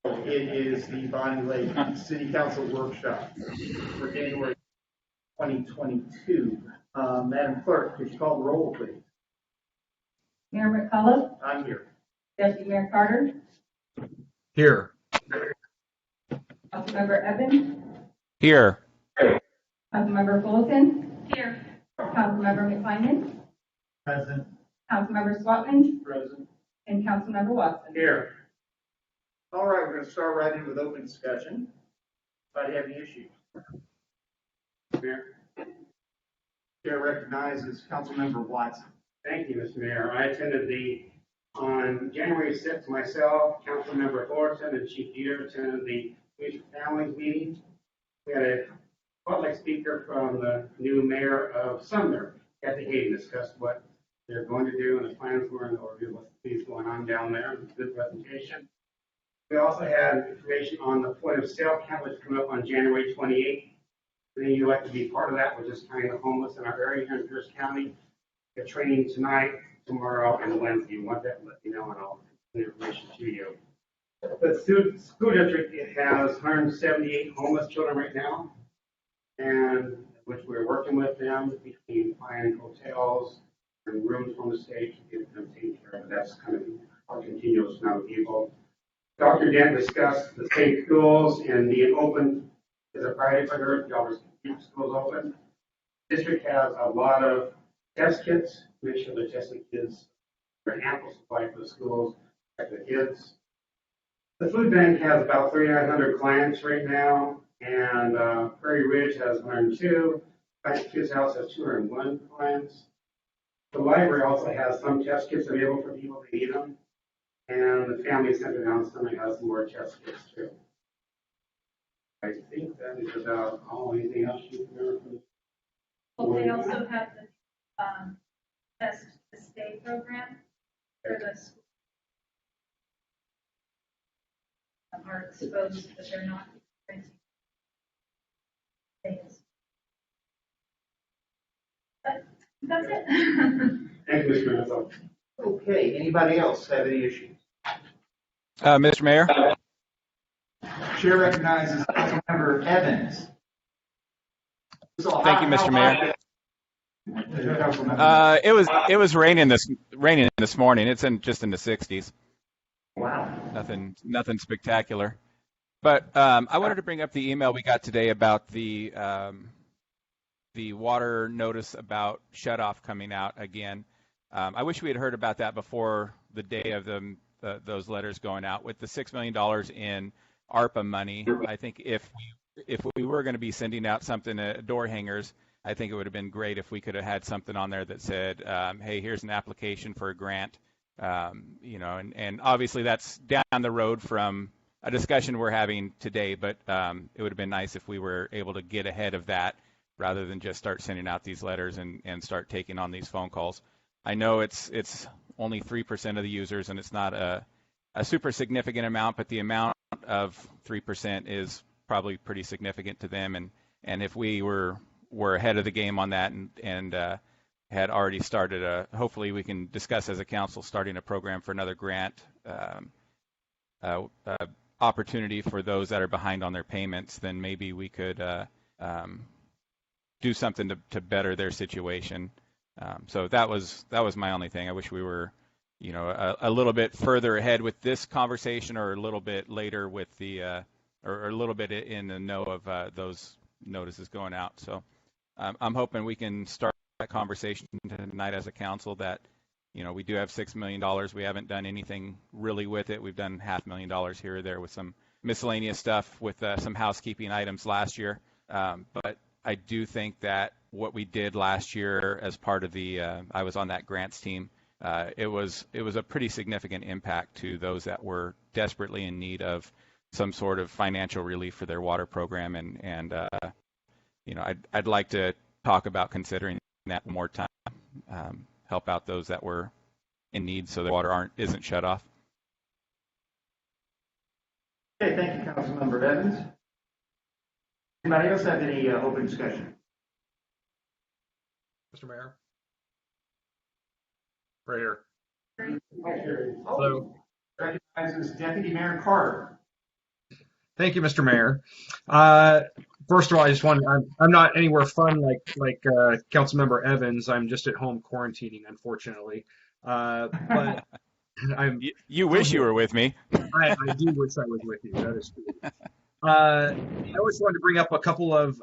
It is the Bonney Lake City Council workshop for January 2022. Madam Clerk, could you call the roll, please? Mayor McCullough. I'm here. Deputy Mayor Carter. Here. Councilmember Evans. Here. Councilmember Fulton. Here. Councilmember McClymon. Present. Councilmember Swatman. Present. And Councilmember Watson. Here. All right, we're going to start right in with open discussion. Anybody have any issues? Mayor. Chair recognizes Councilmember Watson. Thank you, Mr. Mayor. I attended on January 6th, myself, Councilmember Thornton, and Chief Dieter attended the Police for Families meeting. We had a public speaker from the new mayor of Sumner, Kathy Hayden, discussed what they're going to do and the plans were and the overview of what's going on down there. It was a good presentation. We also had information on the point of sale camp, which is coming up on January 28th. If you'd like to be part of that, we're just kind of homeless in our area here in Pierce County. The training tonight, tomorrow, and Wednesday. You want that, let me know, and I'll send information to you. The school district, it has 178 homeless children right now, and which we're working with them between finding hotels and rooms from the state to get them taken care of. That's kind of our continuous amount of people. Dr. Dent discussed the state schools and being open as a priority for her. Y'all are keep schools open. District has a lot of test kits. Make sure they're testing kids for an ample supply for the schools, protect the kids. The food bank has about 3,900 clients right now, and Prairie Ridge has 102. Kids House has 201 clients. The library also has some test kits available for people that need them. And the Family Center down Summit has more test kits too. I think that is about all. Anything else you can remember from this? Well, they also have the test to stay program for the school. Are exposed, but they're not experiencing things. But that's it. Thank you, Mr. Mayor. Okay, anybody else have any issues? Mr. Mayor. Chair recognizes Councilmember Evans. Thank you, Mr. Mayor. It was raining this morning. It's just in the 60s. Wow. Nothing spectacular. But I wanted to bring up the email we got today about the water notice about shutoff coming out again. I wish we had heard about that before the day of those letters going out. With the $6 million in ARPA money, I think if we were going to be sending out something at door hangers, I think it would have been great if we could have had something on there that said, hey, here's an application for a grant. And obviously that's down the road from a discussion we're having today, but it would have been nice if we were able to get ahead of that rather than just start sending out these letters and start taking on these phone calls. I know it's only 3% of the users, and it's not a super significant amount, but the amount of 3% is probably pretty significant to them. And if we were ahead of the game on that and had already started hopefully we can discuss as a council starting a program for another grant opportunity for those that are behind on their payments, then maybe we could do something to better their situation. So that was my only thing. I wish we were, a little bit further ahead with this conversation, or a little bit later with the, or a little bit in the know of those notices going out. So I'm hoping we can start that conversation tonight as a council that, we do have $6 million. We haven't done anything really with it. We've done $500,000 here or there with some miscellaneous stuff with some housekeeping items last year. But I do think that what we did last year as part of I was on that grants team, it was a pretty significant impact to those that were desperately in need of some sort of financial relief for their water program. And I'd like to talk about considering that more time, help out those that were in need so the water isn't shut off. Okay, thank you, Councilmember Evans. Anybody else have any open discussion? Mr. Mayor. Right here. Hello. Recognizes Deputy Mayor Carter. Thank you, Mr. Mayor. First of all, I just want I'm not anywhere fun like Councilmember Evans. I'm just at home quarantining, unfortunately. But I'm You still wish you here. were with me. I do wish I was with you. That is true. I always wanted to bring up a couple of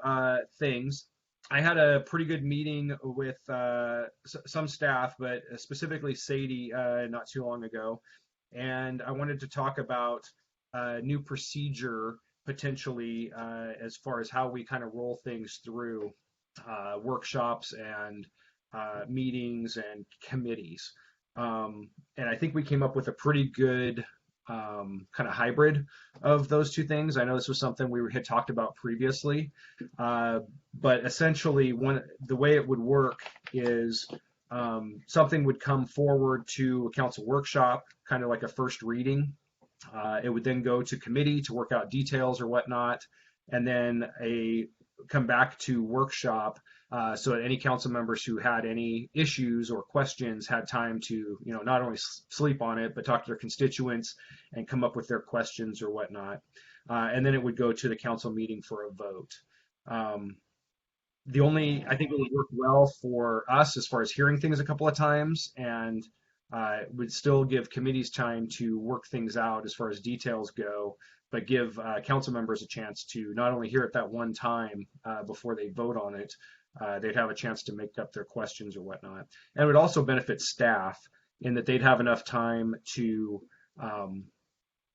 things. I had a pretty good meeting with some staff, but specifically Sadie, not too long ago. And I wanted to talk about new procedure potentially as far as how we kind of roll things through workshops and meetings and committees. And I think we came up with a pretty good kind of hybrid of those two things. I know this was something we had talked about previously, but essentially, the way it would work is something would come forward to a council workshop, kind of like a first reading. It would then go to committee to work out details or whatnot, and then come back to workshop. So that any council members who had any issues or questions had time to, not only sleep on it, but talk to their constituents and come up with their questions or whatnot. And then it would go to the council meeting for a vote. I think it would work well for us as far as hearing things a couple of times, and would still give committees time to work things out as far as details go, but give council members a chance to not only hear it that one time before they vote on it, they'd have a chance to make up their questions or whatnot. And it would also benefit staff in that they'd have enough time to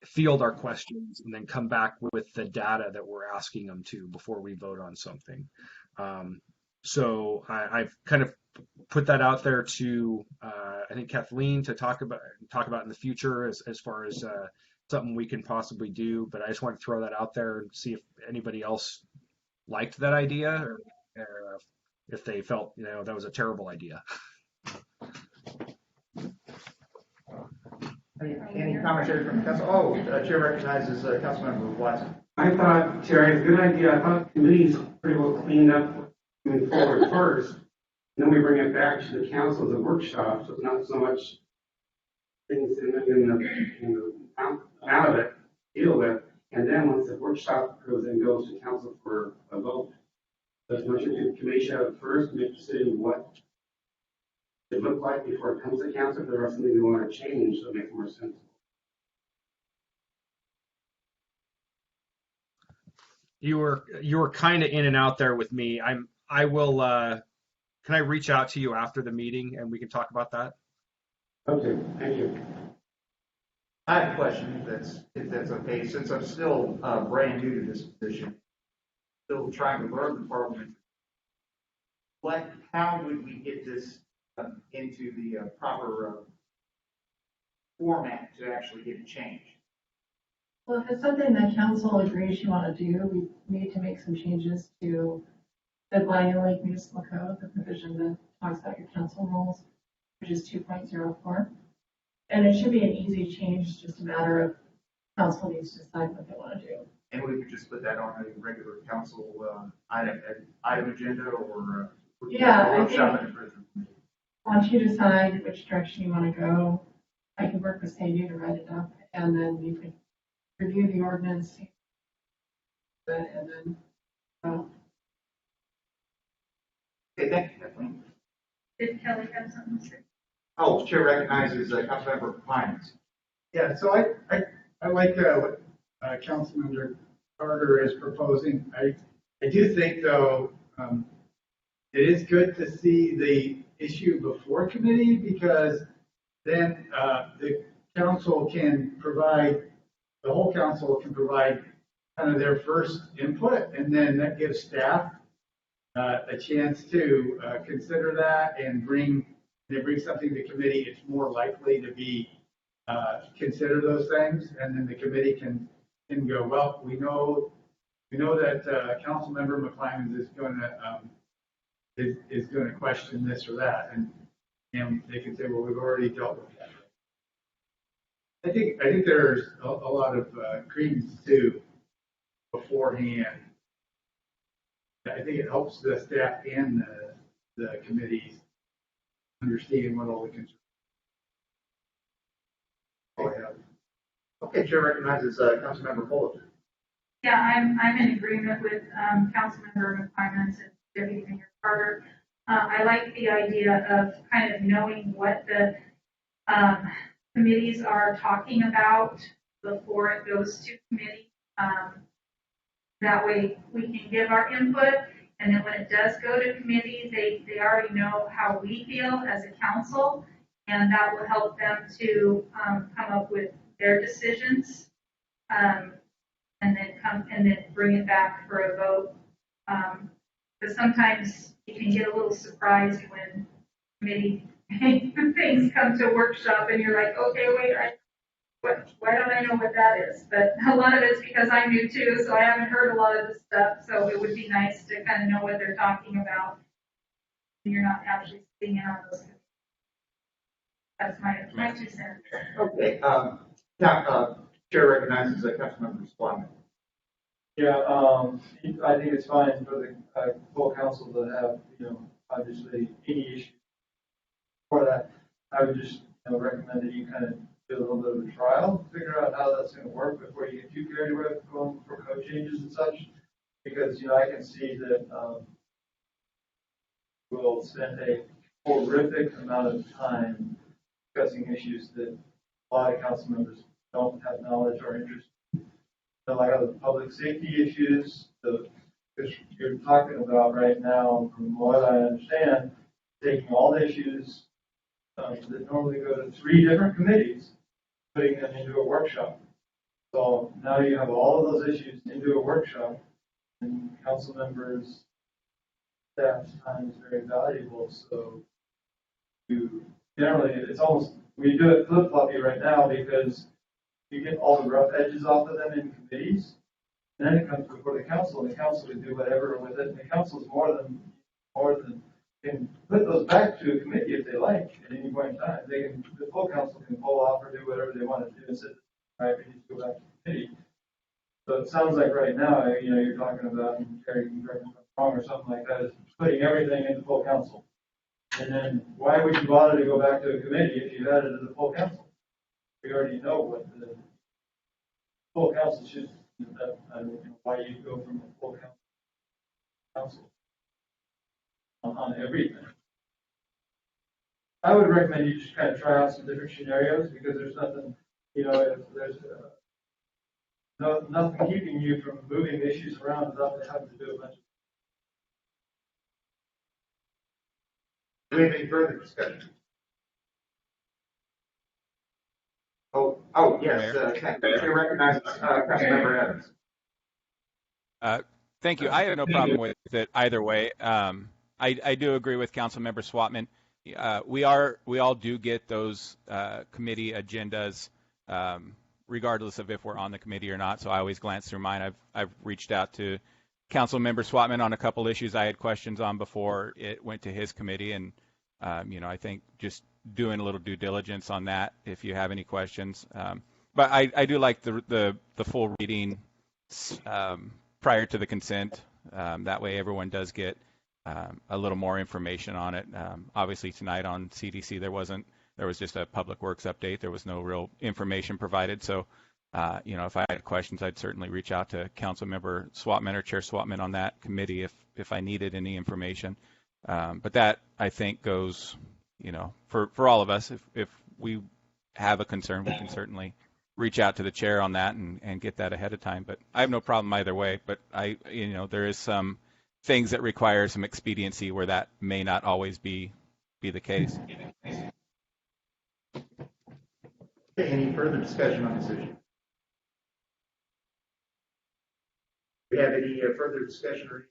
field our questions and then come back with the data that we're asking them to before we vote on something. So I've kind of put that out there to I think Kathleen to talk about in the future as far as something we can possibly do. But I just want to throw that out there and see if anybody else liked that idea or if they felt that was a terrible idea. Any commentary from council? Oh, chair recognizes Councilmember Watson. I thought, Terry, it's a good idea. I thought committees pretty well cleaned up moving forward first. Then we bring it back to the council as a workshop, so it's not so much things out of it, deal with. And then once the workshop goes to council for a vote, the motion committee should have it first, make a decision what it looked like before it comes to council. If there are something we want to change, so it makes more sense. You were kind of in and out there with me. I will. Can I reach out to you after the meeting and we can talk about that? Okay, thank you. I have a question, if that's okay, since I'm still brand new to this position, still trying to learn the parliament. How would we get this into the proper format to actually get it changed? Well, if it's something that council agrees you want to do, we need to make some changes to the Bonney Lake Municipal Code, the provision that talks about your council rules, which is 2.04. And it should be an easy change, just a matter of council needs to decide what they want to do. And we could just put that on a regular council item agenda or Yeah, I workshop think- in prison. Once you decide which direction you want to go, I can work with Sadie to write it up, and then you could review the ordinance, and then, Okay, thank you, Kathleen. Did Kelly have something to say? Oh, chair recognizes Councilmember Hines. Yeah, so I like what Councilmember Carter is proposing. I do think, though, it is good to see the issue before committee, because then the council can provide, the whole council can provide kind of their first input, and then that gives staff a chance to consider that and bring something to committee. It's more likely to be consider those things, and then the committee can go, well, we know that Councilmember McClymonds is going to question this or that, and they can say, well, we've already dealt with that. I think there's a lot of credence too beforehand. I think it helps the staff and the committees understand what all the concerns are. Okay, chair recognizes Councilmember Fullerton. Yeah, I'm in agreement with Councilmember McClymont and Deputy Mayor Carter. I like the idea of kind of knowing what the committees are talking about before it goes to committee. That way we can give our input, and then when it does go to committee, they already know how we feel as a council, and that will help them to come up with their decisions, and then bring it back for a vote. Because sometimes you can get a little surprised when committee things come to workshop, and you're like, okay, wait, why don't I know what that is? But a lot of it's because I'm new too, so I haven't heard a lot of this stuff. So it would be nice to kind of know what they're talking about. You're not actually sitting in on those. That's my 2 cents. Okay, Chair recognizes Councilmember Swan. Yeah, I think it's fine for the full council to have, obviously any issue for that. I would just recommend that you kind of do a little bit of a trial, figure out how that's going to work before you get too carried away with going for code changes and such. Because, I can see that we'll spend a horrific amount of time discussing issues that a lot of council members don't have knowledge or interest in. Like the public safety issues, that you're talking about right now, from what I understand, taking all the issues that normally go to 3 different committees, putting them into a workshop. So now you have all of those issues into a workshop, and council members' staff's time is very valuable. So generally, it's almost, we do it flip-floppy right now because you get all the rough edges off of them in committees, and then it comes before the council, and the council can do whatever with it. And the council is more than can put those back to a committee if they like at any point in time. The full council can pull off or do whatever they want to do and sit, right, we need to go back to the committee. So it sounds like right now, you're talking about, and Terry, can correct me if I'm wrong or something like that, is putting everything into full council. And then why would you bother to go back to a committee if you had it to the full council? We already know what the full council should. I don't know why you go from a full council on everything. I would recommend you just kind of try out some different scenarios because there's nothing, if there's nothing keeping you from moving issues around without having to do a bunch of. Do we have any further discussion? Oh, yes, Chair recognizes Councilmember Evans. Thank you. I have no problem with it either way. I do agree with Councilmember Swatman. We all do get those committee agendas, regardless of if we're on the committee or not. So I always glance through mine. I've reached out to Councilmember Swatman on a couple issues I had questions on before it went to his committee, and I think just doing a little due diligence on that if you have any questions. But I do like the full reading prior to the consent. That way everyone does get a little more information on it. Obviously tonight on CDC there was just a public works update. There was no real information provided. So if I had questions, I'd certainly reach out to Councilmember Swatman or Chair Swatman on that committee if I needed any information. But that I think goes, for all of us. If we have a concern, we can certainly reach out to the chair on that and get that ahead of time. But I have no problem either way. But there is some things that require some expediency where that may not always be the case. Any further discussion on this issue? Do we have any further discussion or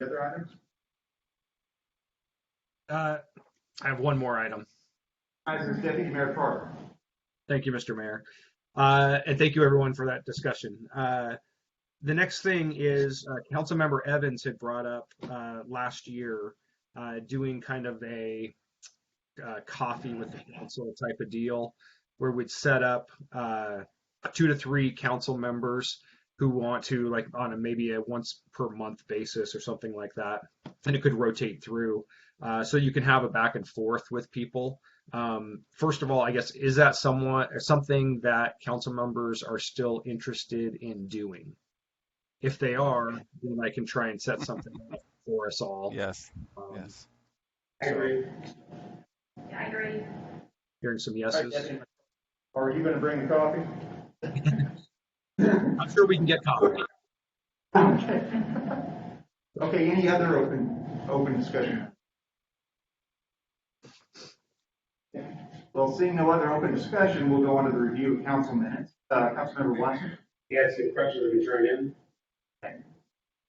other items? I have one more item. Deputy Mayor Carter. Thank you, Mr. Mayor. And thank you, everyone, for that discussion. The next thing is Councilmember Evans had brought up last year doing kind of a coffee with the council type of deal where we'd set up 2 to 3 council members who want to, like, on maybe a once per month basis or something like that, and it could rotate through. So you can have a back and forth with people First of all, I guess, is that something that council members are still interested in doing? If they are, then I can try and set something up for us all. Yes. Um, Yes. I agree. Yeah, I agree. Hearing some yeses. Are you gonna bring the coffee? I'm sure we can get coffee. Okay. Okay, any other open discussion? Okay. Well, seeing no other open discussion, we'll go on to the review of council minutes. Councilmember Watson? He had some questions to turn in.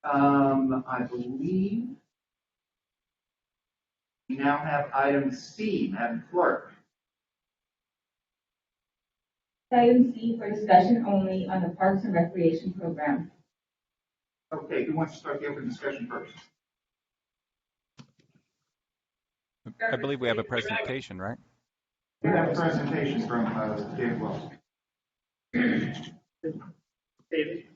I believe we now have item C, Madam Clerk. Item C for discussion only on the Parks and Recreation Program. Okay, who wants to start the open discussion first? I believe we have a presentation, right? We have a presentation from David Wells. David?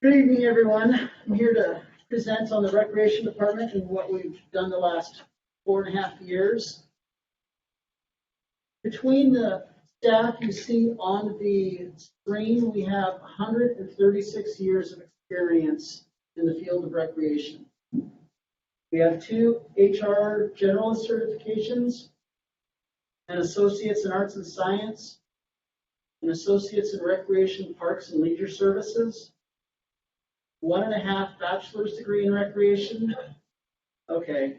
Good evening, everyone. I'm here to present on the Recreation Department and what we've done the last 4.5 years. Between the staff you see on the screen, we have 136 years of experience in the field of recreation. We have 2 HR generalist certifications, an associates in arts and science, an associates in recreation, parks, and leisure services, 1.5 bachelor's degree in recreation. Okay.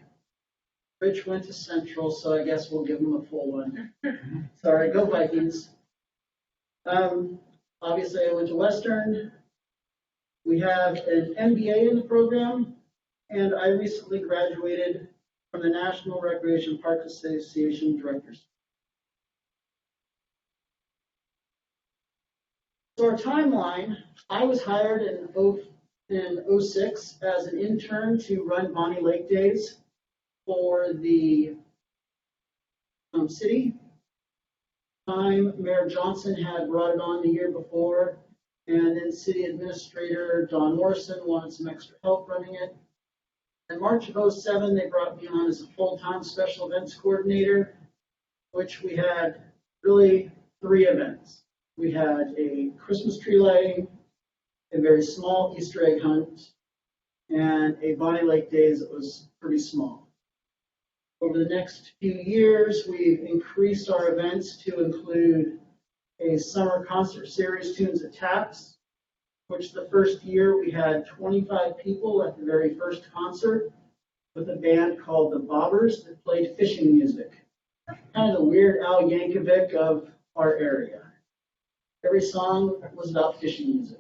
Rich went to Central, so I guess we'll give him a full one. Sorry, go Vikings. Obviously, I went to Western. We have an MBA in the program, and I recently graduated from the National Recreation Park Association Directors. So our timeline, I was hired in 06 as an intern to run Bonney Lake Days for the city. Mayor Johnson had brought it on the year before, and then City Administrator Don Morrison wanted some extra help running it. In March of 07, they brought me on as a full-time special events coordinator, which we had really 3 events. We had a Christmas tree lighting, a very small Easter egg hunt, and a Bonney Lake Days that was pretty small. Over the next few years, we've increased our events to include a summer concert series, Tunes at Taps, which the first year we had 25 people at the very first concert with a band called the Bobbers that played fishing music. Kind of the Weird Al Yankovic of our area. Every song was about fishing music.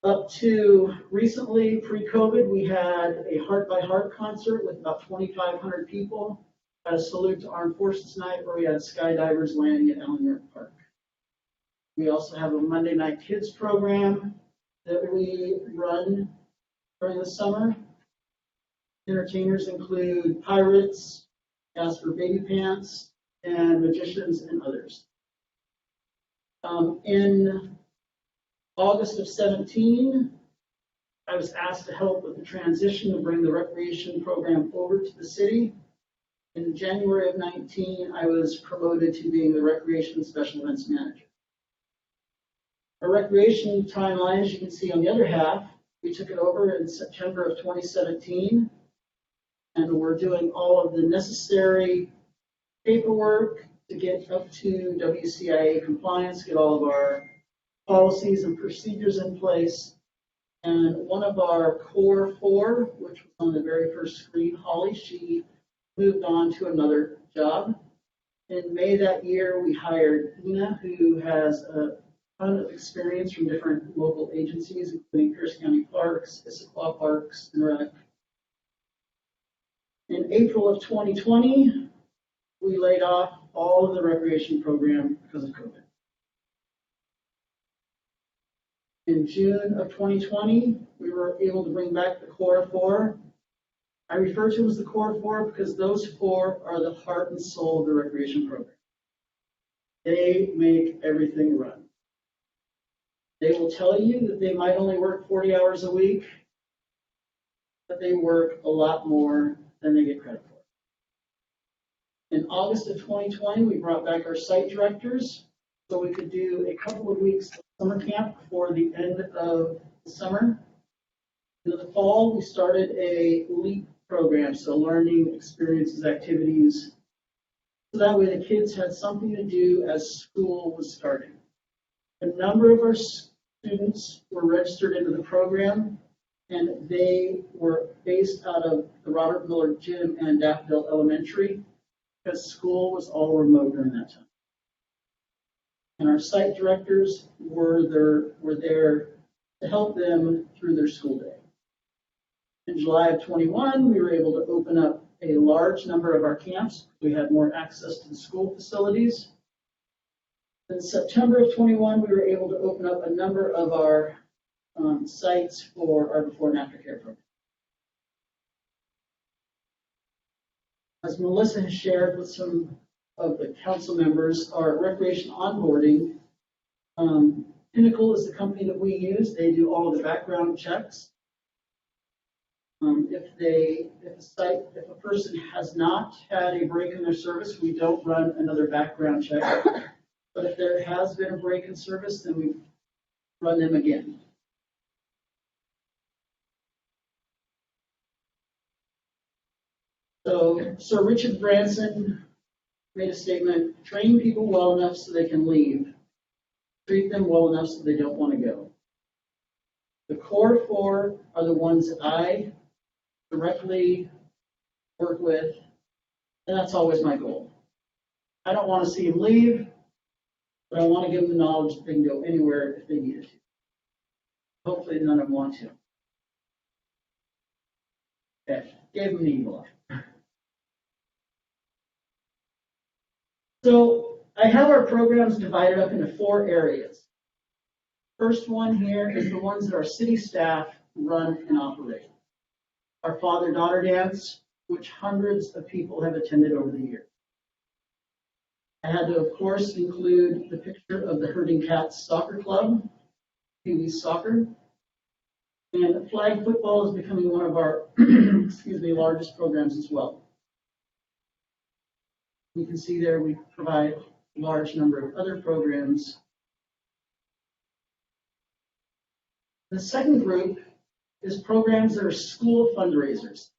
Up to recently, pre-COVID, we had a Heart by Heart concert with about 2,500 people at a Salute to Armed Forces night where we had skydivers landing at Elmhurst Park. We also have a Monday Night Kids program that we run during the summer. Entertainers include Pirates, Casper Baby Pants, and Magicians and others. In August of 17, I was asked to help with the transition to bring the recreation program over to the city. In January of 19, I was promoted to being the recreation special events manager. Our recreation timeline, as you can see on the other half, we took it over in September of 2017, and we're doing all of the necessary paperwork to get up to WCIA compliance, get all of our policies and procedures in place. And one of our core 4, which was on the very first screen, Holly, she moved on to another job. In May that year, we hired Ina, who has a ton of experience from different local agencies, including Pierce County Parks, Issaquah Parks, and Rec. In April of 2020, we laid off all of the recreation program because of COVID. In June of 2020, we were able to bring back the core four. I refer to them as the core four because those four are the heart and soul of the recreation program. They make everything run. They will tell you that they might only work 40 hours a week, but they work a lot more than they get credit for. In August of 2020, we brought back our site directors so we could do a couple of weeks of summer camp before the end of the summer. In the fall, we started a LEAP program, so learning, experiences, activities. So that way the kids had something to do as school was starting. A number of our students were registered into the program, and they were based out of the Robert Miller Gym and Daffodil Elementary because school was all remote during that time. And our site directors were there to help them through their school day. In July of 21, we were able to open up a large number of our camps. We had more access to the school facilities. In September of 21, we were able to open up a number of our sites for our before and after care program. As Melissa has shared with some of the council members, our recreation onboarding, Pinnacle is the company that we use. They do all of the background checks. If a person has not had a break in their service, we don't run another background check. But if there has been a break in service, then we run them again. So Sir Richard Branson made a statement: train people well enough so they can leave, treat them well enough so they don't want to go. The core four are the ones that I directly work with, and that's always my goal. I don't want to see them leave, but I want to give them the knowledge that they can go anywhere if they need it to. Hopefully none of them want to. Okay, gave them the evil eye. So I have our programs divided up into 4 areas. First one here is the ones that our city staff run and operate. Our father-daughter dance, which hundreds of people have attended over the years. I had to, of course, include the picture of the Herding Cats Soccer Club, Pee Wee Soccer. And flag football is becoming one of our largest programs as well. You can see there we provide a large number of other programs. The second group is programs that are school fundraisers.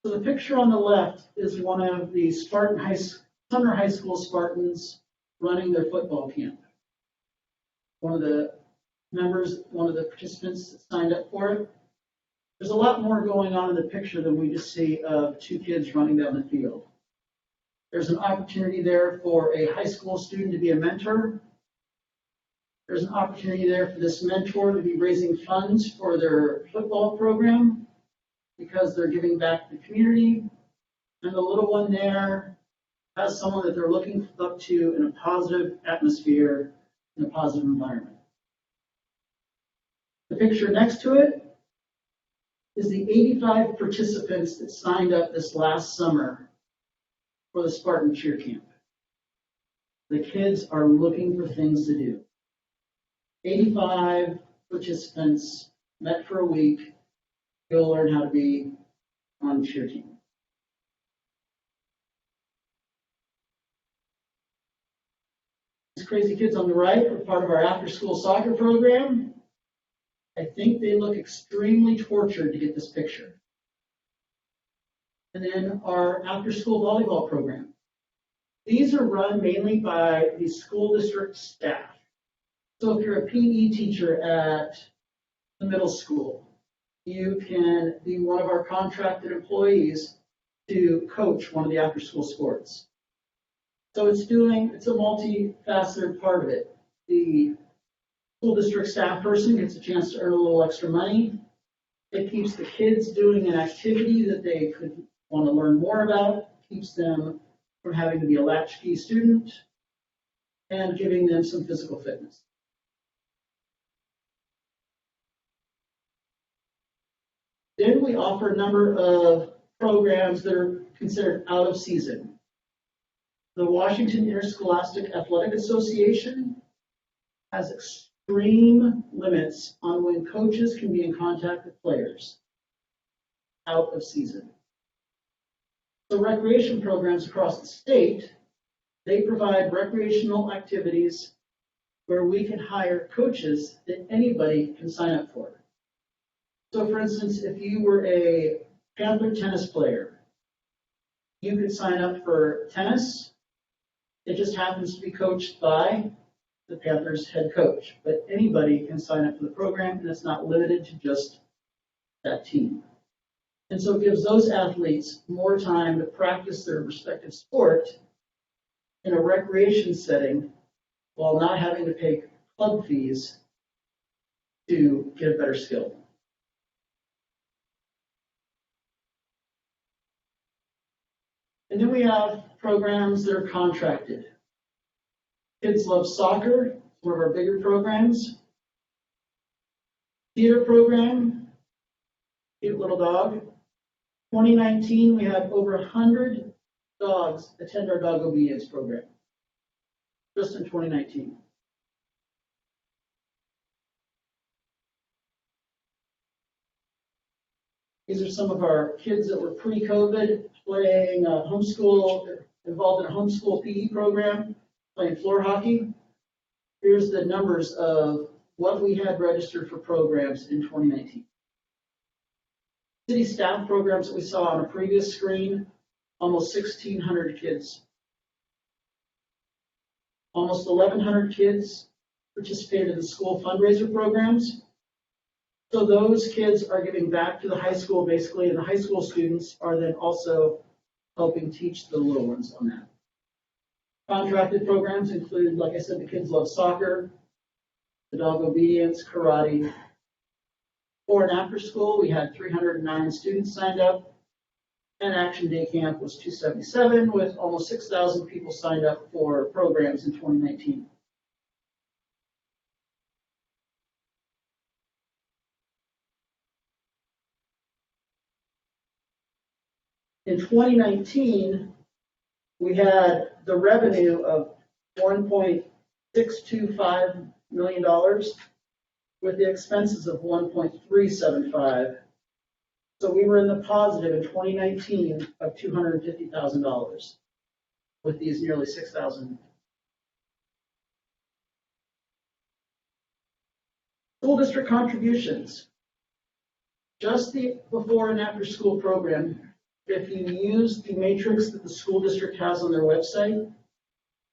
So the picture on the left is one of the Sumner High School Spartans running their football camp. One of the participants that signed up for it. There's a lot more going on in the picture than we just see of 2 kids running down the field. There's an opportunity there for a high school student to be a mentor. There's an opportunity there for this mentor to be raising funds for their football program because they're giving back to the community. And the little one there has someone that they're looking up to in a positive atmosphere, in a positive environment. The picture next to it is the 85 participants that signed up this last summer for the Spartan Cheer Camp. The kids are looking for things to do. 85 participants met for a week. You'll learn how to be on the cheer team. These crazy kids on the right are part of our after-school soccer program. I think they look extremely tortured to get this picture. And then our after-school volleyball program. These are run mainly by the school district staff. So if you're a PE teacher at the middle school, you can be one of our contracted employees to coach one of the after-school sports. So it's a multifaceted part of it. The school district staff person gets a chance to earn a little extra money. It keeps the kids doing an activity that they could want to learn more about, keeps them from having to be a latchkey student, and giving them some physical fitness. Then we offer a number of programs that are considered out of season. The Washington Interscholastic Athletic Association has extreme limits on when coaches can be in contact with players out of season. So recreation programs across the state, they provide recreational activities where we can hire coaches that anybody can sign up for. So for instance, if you were a Panther tennis player, you could sign up for tennis. It just happens to be coached by the Panthers head coach, but anybody can sign up for the program, and it's not limited to just that team. And so it gives those athletes more time to practice their respective sport in a recreation setting while not having to pay club fees to get a better skill. And then we have programs that are contracted. Kids Love Soccer, one of our bigger programs. Theater program, cute little dog. 2019, we had over 100 dogs attend our dog obedience program, just in 2019. These are some of our kids that were pre-COVID playing homeschool, involved in a homeschool PE program, playing floor hockey. Here's the numbers of what we had registered for programs in 2019. City staff programs that we saw on a previous screen, almost 1,600 kids. Almost 1,100 kids participated in the school fundraiser programs. So those kids are giving back to the high school basically, and the high school students are then also helping teach the little ones on that. Contracted programs include, like I said, the Kids Love Soccer, the dog obedience, karate. For and after school, we had 309 students signed up, and Action Day Camp was 277, with almost 6,000 people signed up for programs in 2019. In 2019, we had the revenue of $1.625 million with the expenses of 1.375. So we were in the positive in 2019 of $250,000 with these nearly 6,000. School district contributions. Just the before and after school program, if you use the matrix that the school district has on their website,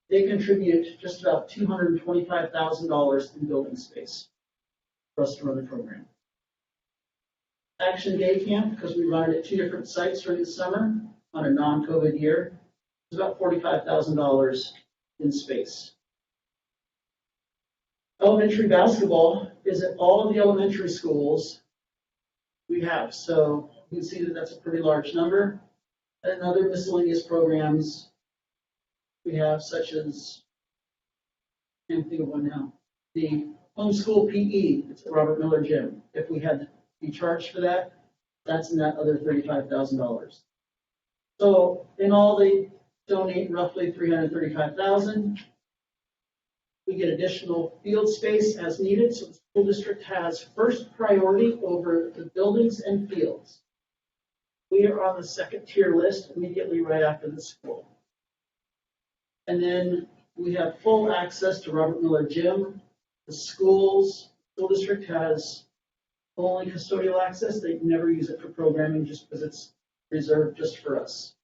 they contribute just about $225,000 in building space for us to run the program. Action Day Camp, because we run it at 2 different sites during the summer on a non-COVID year, is about $45,000 in space. Elementary basketball is at all of the elementary schools we have. So you can see that that's a pretty large number. And other miscellaneous programs we have, such as, I can't think of one now, the homeschool PE, it's at Robert Miller Gym. If we had to be charged for that, that's in that other $35,000. So in all, they donate roughly $335,000. We get additional field space as needed, so the school district has first priority over the buildings and fields. We are on the second tier list immediately right after the school. And then we have full access to Robert Miller Gym. The school district has only custodial access. They never use it for programming just because it's reserved just for us.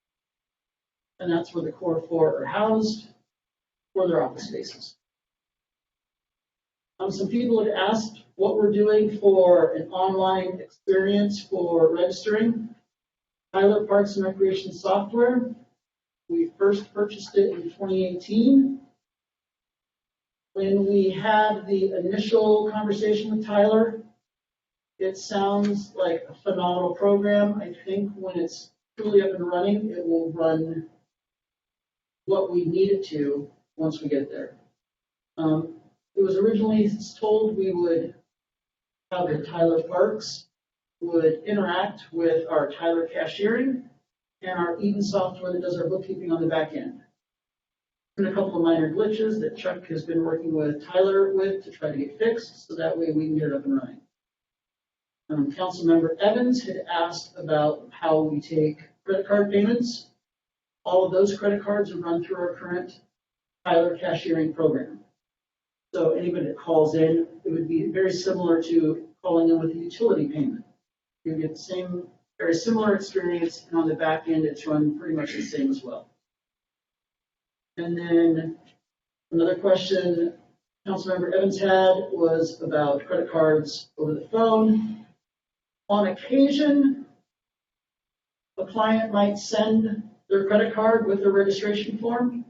And that's where the core four are housed for their office spaces. Some people have asked what we're doing for an online experience for registering. Tyler Parks and Recreation software. We first purchased it in 2018. When we had the initial conversation with Tyler, it sounds like a phenomenal program. I think when it's truly up and running, it will run what we need it to once we get there. It was originally told we would have the Tyler Parks would interact with our Tyler cashiering and our Eden software that does our bookkeeping on the back end. And a couple of minor glitches that Chuck has been working with Tyler with to try to get fixed, so that way we can get it up and running. Councilmember Evans had asked about how we take credit card payments. All of those credit cards are run through our current Tyler cashiering program. So anybody that calls in, it would be very similar to calling in with a utility payment. You get the same, very similar experience, and on the back end, it's run pretty much the same as well. And then another question Councilmember Evans had was about credit cards over the phone. On occasion, a client might send their credit card with their registration form.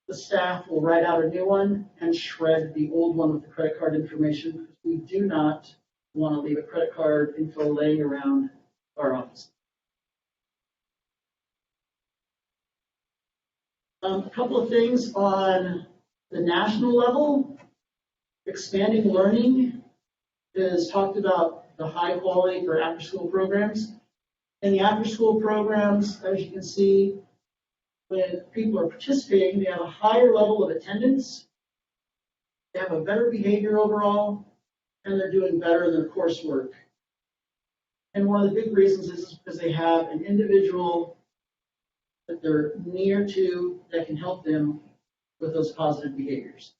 The staff will write out a new one and shred the old one with the credit card information. We do not want to leave a credit card info laying around our office. A couple of things on the national level. Expanding learning is talked about the high quality for after school programs. In the after school programs, as you can see, when people are participating, they have a higher level of attendance, they have a better behavior overall, and they're doing better in their coursework. And one of the big reasons is because they have an individual that they're near to that can help them with those positive behaviors.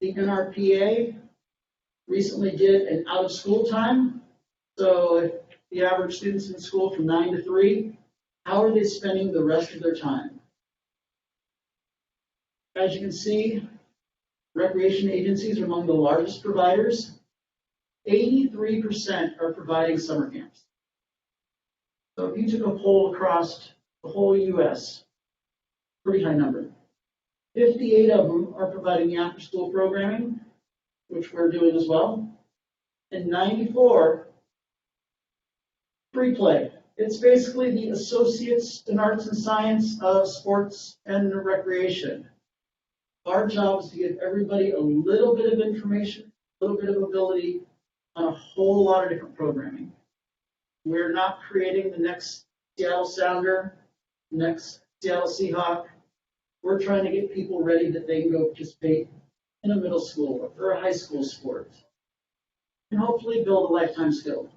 The NRPA recently did an out of school time. So if the average student's in school from 9 to 3, how are they spending the rest of their time? As you can see, recreation agencies are among the largest providers. 83% are providing summer camps. So if you took a poll across the whole U.S., pretty high number. 58 of them are providing the after-school programming, which we're doing as well, and 94 free play. It's basically the associates in arts and science of sports and recreation. Our job is to give everybody a little bit of information, a little bit of ability on a whole lot of different programming. We're not creating the next Seattle Sounder, next Seattle Seahawk. We're trying to get people ready that they can go participate in a middle school or a high school sport, and hopefully build a lifetime skill.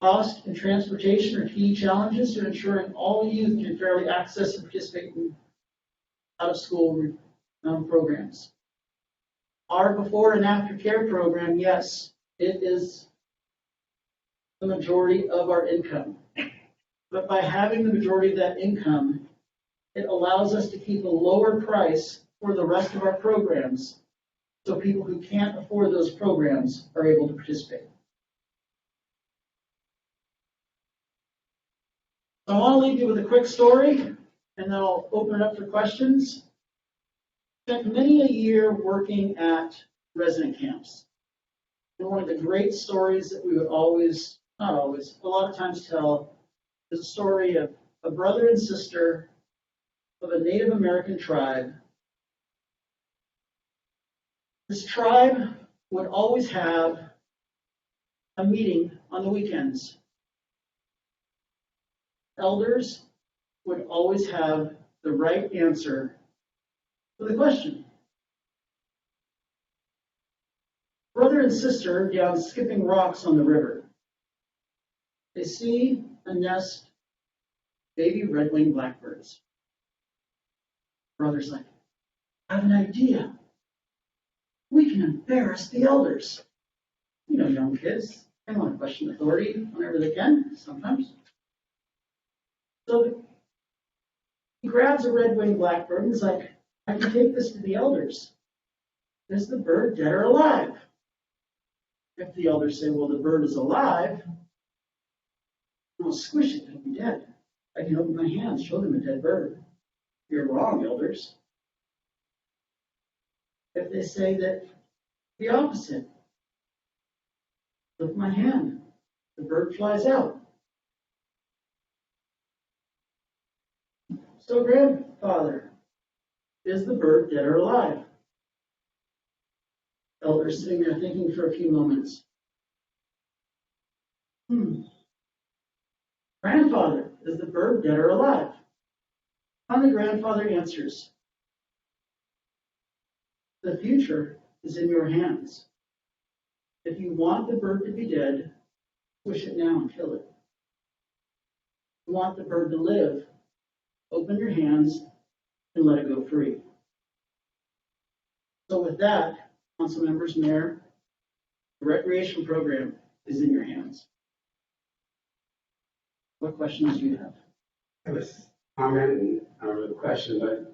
Cost and transportation are key challenges to ensuring all youth can fairly access and participate in out-of-school programs. Our before and after care program, yes, it is the majority of our income. But by having the majority of that income, it allows us to keep a lower price for the rest of our programs, so people who can't afford those programs are able to participate. So I want to leave you with a quick story, and then I'll open it up for questions. Spent many a year working at resident camps. And one of the great stories that we would always, not always, a lot of times tell is a story of a brother and sister of a Native American tribe. This tribe would always have a meeting on the weekends. Elders would always have the right answer to the question. Brother and sister down skipping rocks on the river. They see a nest of baby red-winged blackbirds. Brother's like, I have an idea. We can embarrass the elders. You know, young kids, they want to question authority whenever they can, sometimes. So he grabs a red-winged blackbird and is like, I can take this to the elders. Is the bird dead or alive? If the elders say, well, the bird is alive, I'll squish it, it'll be dead. I can open my hands, show them a dead bird. You're wrong, elders. If they say that the opposite, lift my hand, the bird flies out. So, grandfather, is the bird dead or alive? elders sitting there thinking for a few moments. Grandfather, is the bird dead or alive? And the grandfather answers, the future is in your hands. If you want the bird to be dead, push it now and kill it. If you want the bird to live, open your hands and let it go free. So with that, council members, mayor, the recreation program is in your hands. What questions do you have? I have a comment and a question, but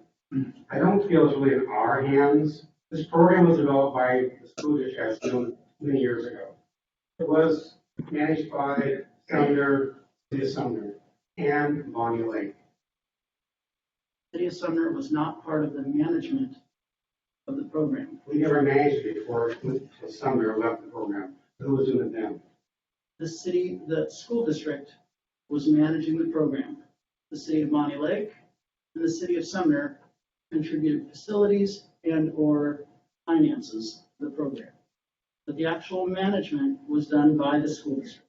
I don't feel it's really in our hands. This program was developed by the school district many years ago. It was managed by Sumner, City of Sumner, and Bonney Lake. City of Sumner was not part of the management of the program. We never managed it before Sumner left the program. Who was doing it then? The school district was managing the program. The city of Bonney Lake and the city of Sumner contributed facilities and or finances to the program. But the actual management was done by the school district.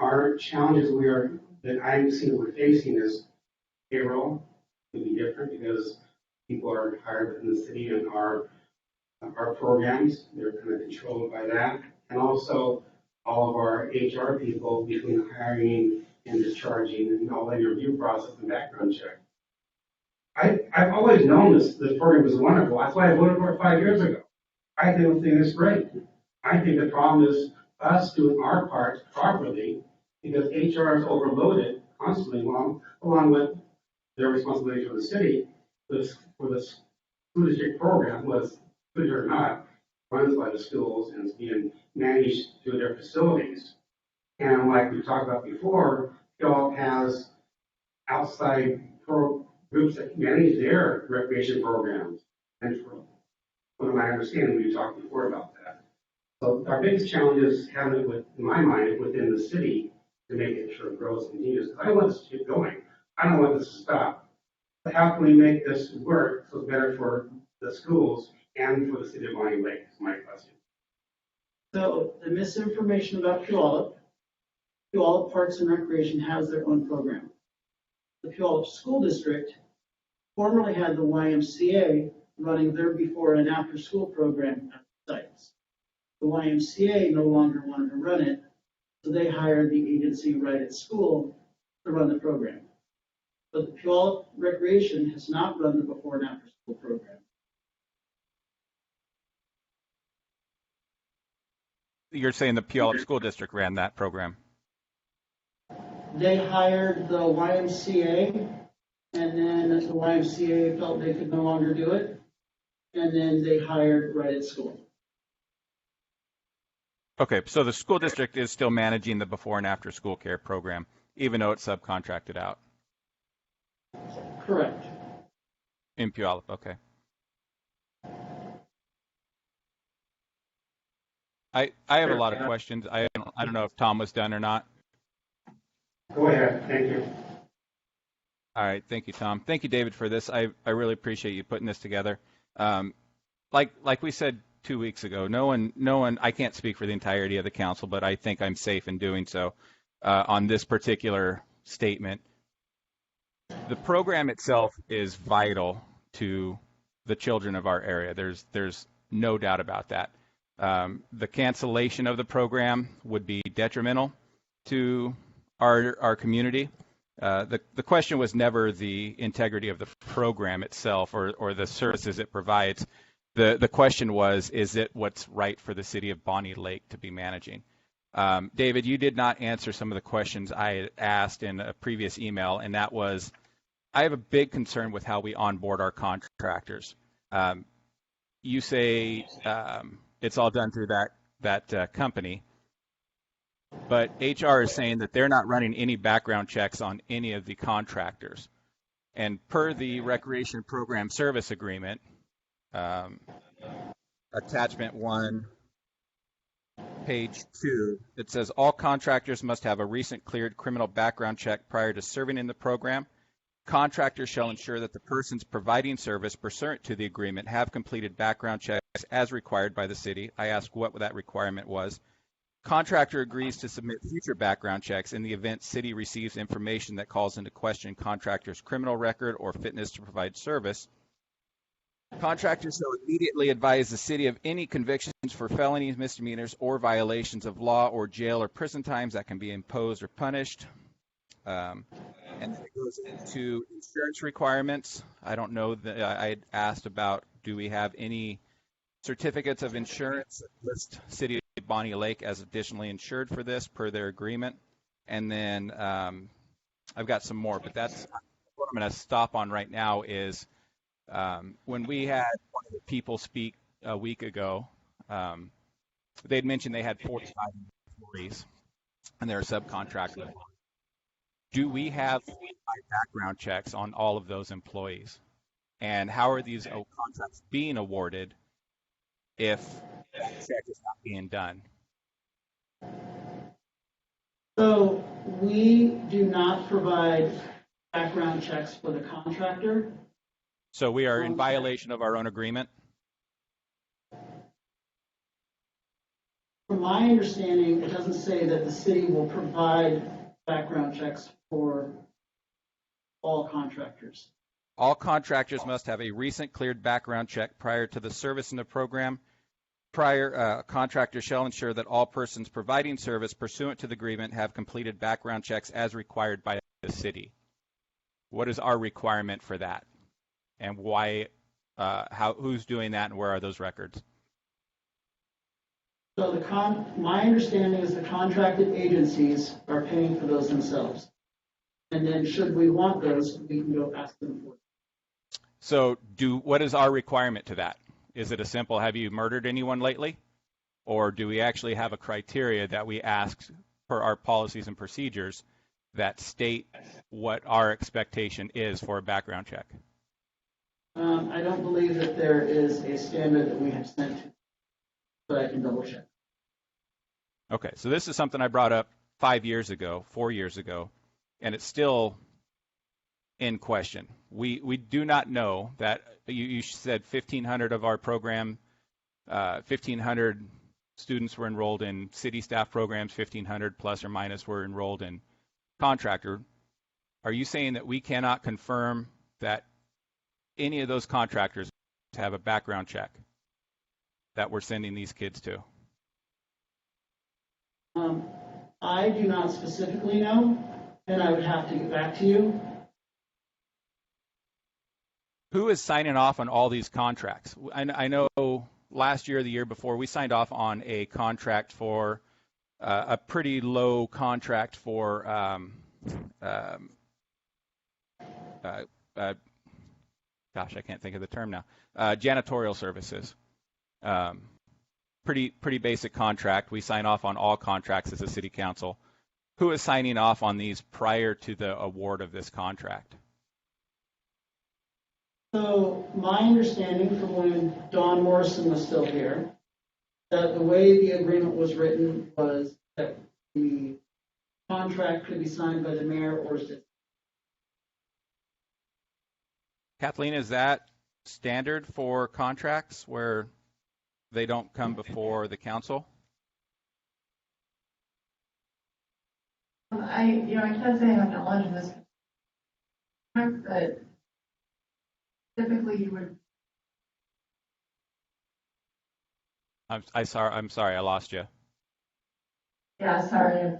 Our challenges that I'm seeing we're facing is payroll will be different because people are hired within the city and our programs, they're kind of controlled by that. And also all of our HR people between hiring and discharging and all the interview process and background check. I've always known this program was wonderful. That's why I voted for it 5 years ago. I think it's great. I think the problem is us doing our part properly because HR is overloaded constantly along with their responsibility for the city. For the school district program was, good or not, runs by the schools and is being managed through their facilities. And like we talked about before, Philip has outside groups that manage their recreation programs. And from my understanding, we talked before about that. So our biggest challenge is having it, in my mind, within the city to make it sure it grows and continues. I don't want this to keep going. I don't want this to stop. But how can we make this work so it's better for the schools and for the city of Bonney Lake is my question. So the misinformation about Puyallup Parks and Recreation has their own program. The Puyallup School District formerly had the YMCA running their before and after school program at the sites. The YMCA no longer wanted to run it, so they hired the agency right at school to run the program. But the Puyallup Recreation has not run the before and after school program. You're saying the Puyallup School District ran that program? They hired the YMCA, and then the YMCA felt they could no longer do it, and then they hired right at school. Okay, so the school district is still managing the before and after school care program, even though it's subcontracted out? Correct. In Puyallup, okay. I have a lot of questions. I don't know if Tom was done or not. Go ahead. Thank you. All right. Thank you, Tom. Thank you, David, for this. I really appreciate you putting this together. Like we said 2 weeks ago, no one, I can't speak for the entirety of the council, but I think I'm safe in doing so on this particular statement. The program itself is vital to the children of our area. There's no doubt about that. The cancellation of the program would be detrimental to our community. The question was never the integrity of the program itself or the services it provides. The question was, is it what's right for the city of Bonney Lake to be managing? David, you did not answer some of the questions I had asked in a previous email, and that was, I have a big concern with how we onboard our contractors. You say it's all done through that company, but HR is saying that they're not running any background checks on any of the contractors. And per the Recreation Program Service Agreement, Attachment 1, page 2, it says all contractors must have a recent cleared criminal background check prior to serving in the program. contractors shall ensure that the persons providing service pursuant to the agreement have completed background checks as required by the city. I asked what that requirement was. Contractor agrees to submit future background checks in the event city receives information that calls into question contractor's criminal record or fitness to provide service. Contractors shall immediately advise the city of any convictions for felonies, misdemeanors, or violations of law or jail or prison times that can be imposed or punished. And then it goes into insurance requirements. I don't know that I had asked about, do we have any certificates of insurance that list City of Bonney Lake as additionally insured for this per their agreement? And then I've got some more, but that's what I'm going to stop on right now is when we had one of the people speak a week ago, they'd mentioned they had 45 employees and they're a subcontractor. Do we have background checks on all of those employees? And how are these contracts being awarded if that check is not being done? So we do not provide background checks for the contractor. So we are in violation of our own agreement? From my understanding, it doesn't say that the city will provide background checks for all contractors. All contractors must have a recent cleared background check prior to the service in the program. Contractor shall ensure that all persons providing service pursuant to the agreement have completed background checks as required by the city. What is our requirement for that? And why, who's doing that and where are those records? So my understanding is the contracted agencies are paying for those themselves. And then should we want those, we can go ask them for it. So what is our requirement to that? Is it a simple, have you murdered anyone lately? Or do we actually have a criteria that we ask for our policies and procedures that state what our expectation is for a background check? I don't believe that there is a standard that we have sent to, but I can double check. Okay, so this is something I brought up 4 years ago, and it's still in question. We do not know that you said 1,500 of our program, 1,500 students were enrolled in city staff programs, 1,500 plus or minus were enrolled in contractor. Are you saying that we cannot confirm that any of those contractors have a background check that we're sending these kids to? I do not specifically know, and I would have to get back to you. Who is signing off on all these contracts? I know last year, the year before, we signed off on a contract for a pretty low contract for gosh, I can't think of the term now. Janitorial services. Pretty basic contract. We sign off on all contracts as a city council. Who is signing off on these prior to the award of this contract? So my understanding from when Don Morrison was still here, that the way the agreement was written was that the contract could be signed by the mayor or city. Kathleen, is that standard for contracts where they don't come before the council? I can't say I have knowledge of this, but typically you would. I'm sorry, I lost you. Yeah, sorry. Is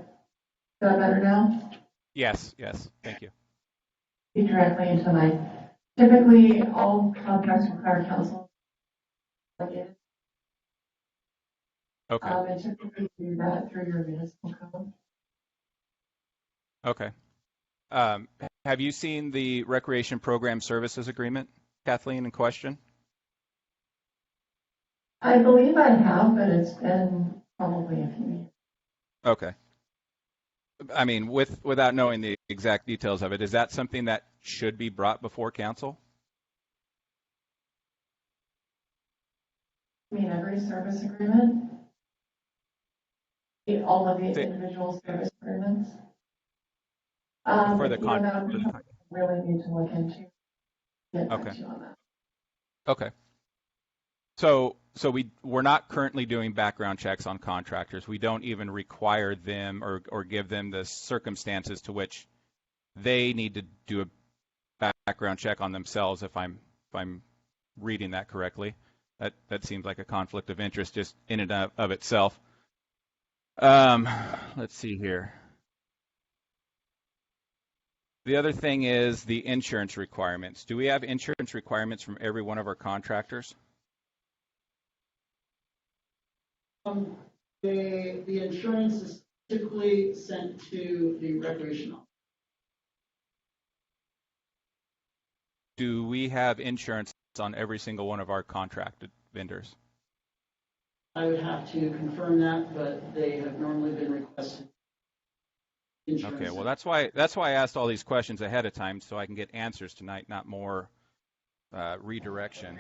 that better now? Yes, thank you. Speak directly into my. Typically, all contracts require council. Okay. And typically do that through your municipal code. Okay. Have you seen the Recreation Program Services Agreement, Kathleen, in question? I believe I have, but it's been probably a few years. Okay. I mean, without knowing the exact details of it, is that something that should be brought before council? I mean, every service agreement, all of the individual service agreements. For the contract. really need to look into. Get back Okay. to you on that. Okay. So we're not currently doing background checks on contractors. We don't even require them or give them the circumstances to which they need to do a background check on themselves. If I'm reading that correctly, that seems like a conflict of interest just in and of itself. Let's see here. The other thing is the insurance requirements. Do we have insurance requirements from every one of our contractors? The insurance is typically sent to the recreational. Do we have insurance on every single one of our contracted vendors? I would have to confirm that, but they have normally been requested. Insurance. Okay, well that's why I asked all these questions ahead of time so I can get answers tonight, not more redirection.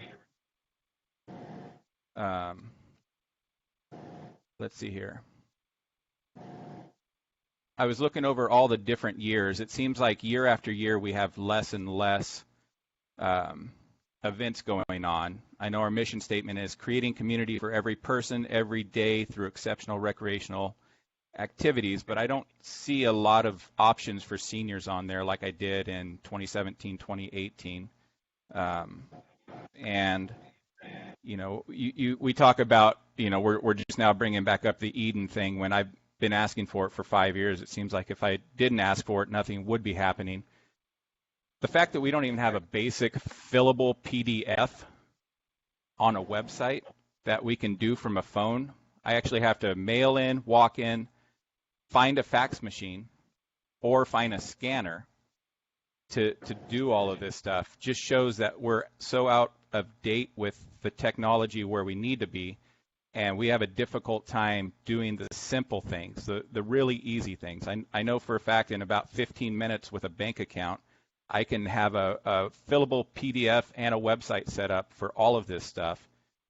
Let's see here. I was looking over all the different years. It seems like year after year we have less and less events going on. I know our mission statement is creating community for every person, every day through exceptional recreational activities, but I don't see a lot of options for seniors on there like I did in 2017, 2018. And you know, we talk about, you know, we're just now bringing back up the Eden thing when I've been asking for it for 5 years. It seems like if I didn't ask for it, nothing would be happening. The fact that we don't even have a basic fillable PDF on a website that we can do from a phone, I actually have to mail in, walk in, find a fax machine, or find a scanner to do all of this stuff, just shows that we're so out of date with the technology where we need to be, and we have a difficult time doing the simple things, the really easy things. I know for a fact in about 15 minutes with a bank account, I can have a fillable PDF and a website set up for all of this stuff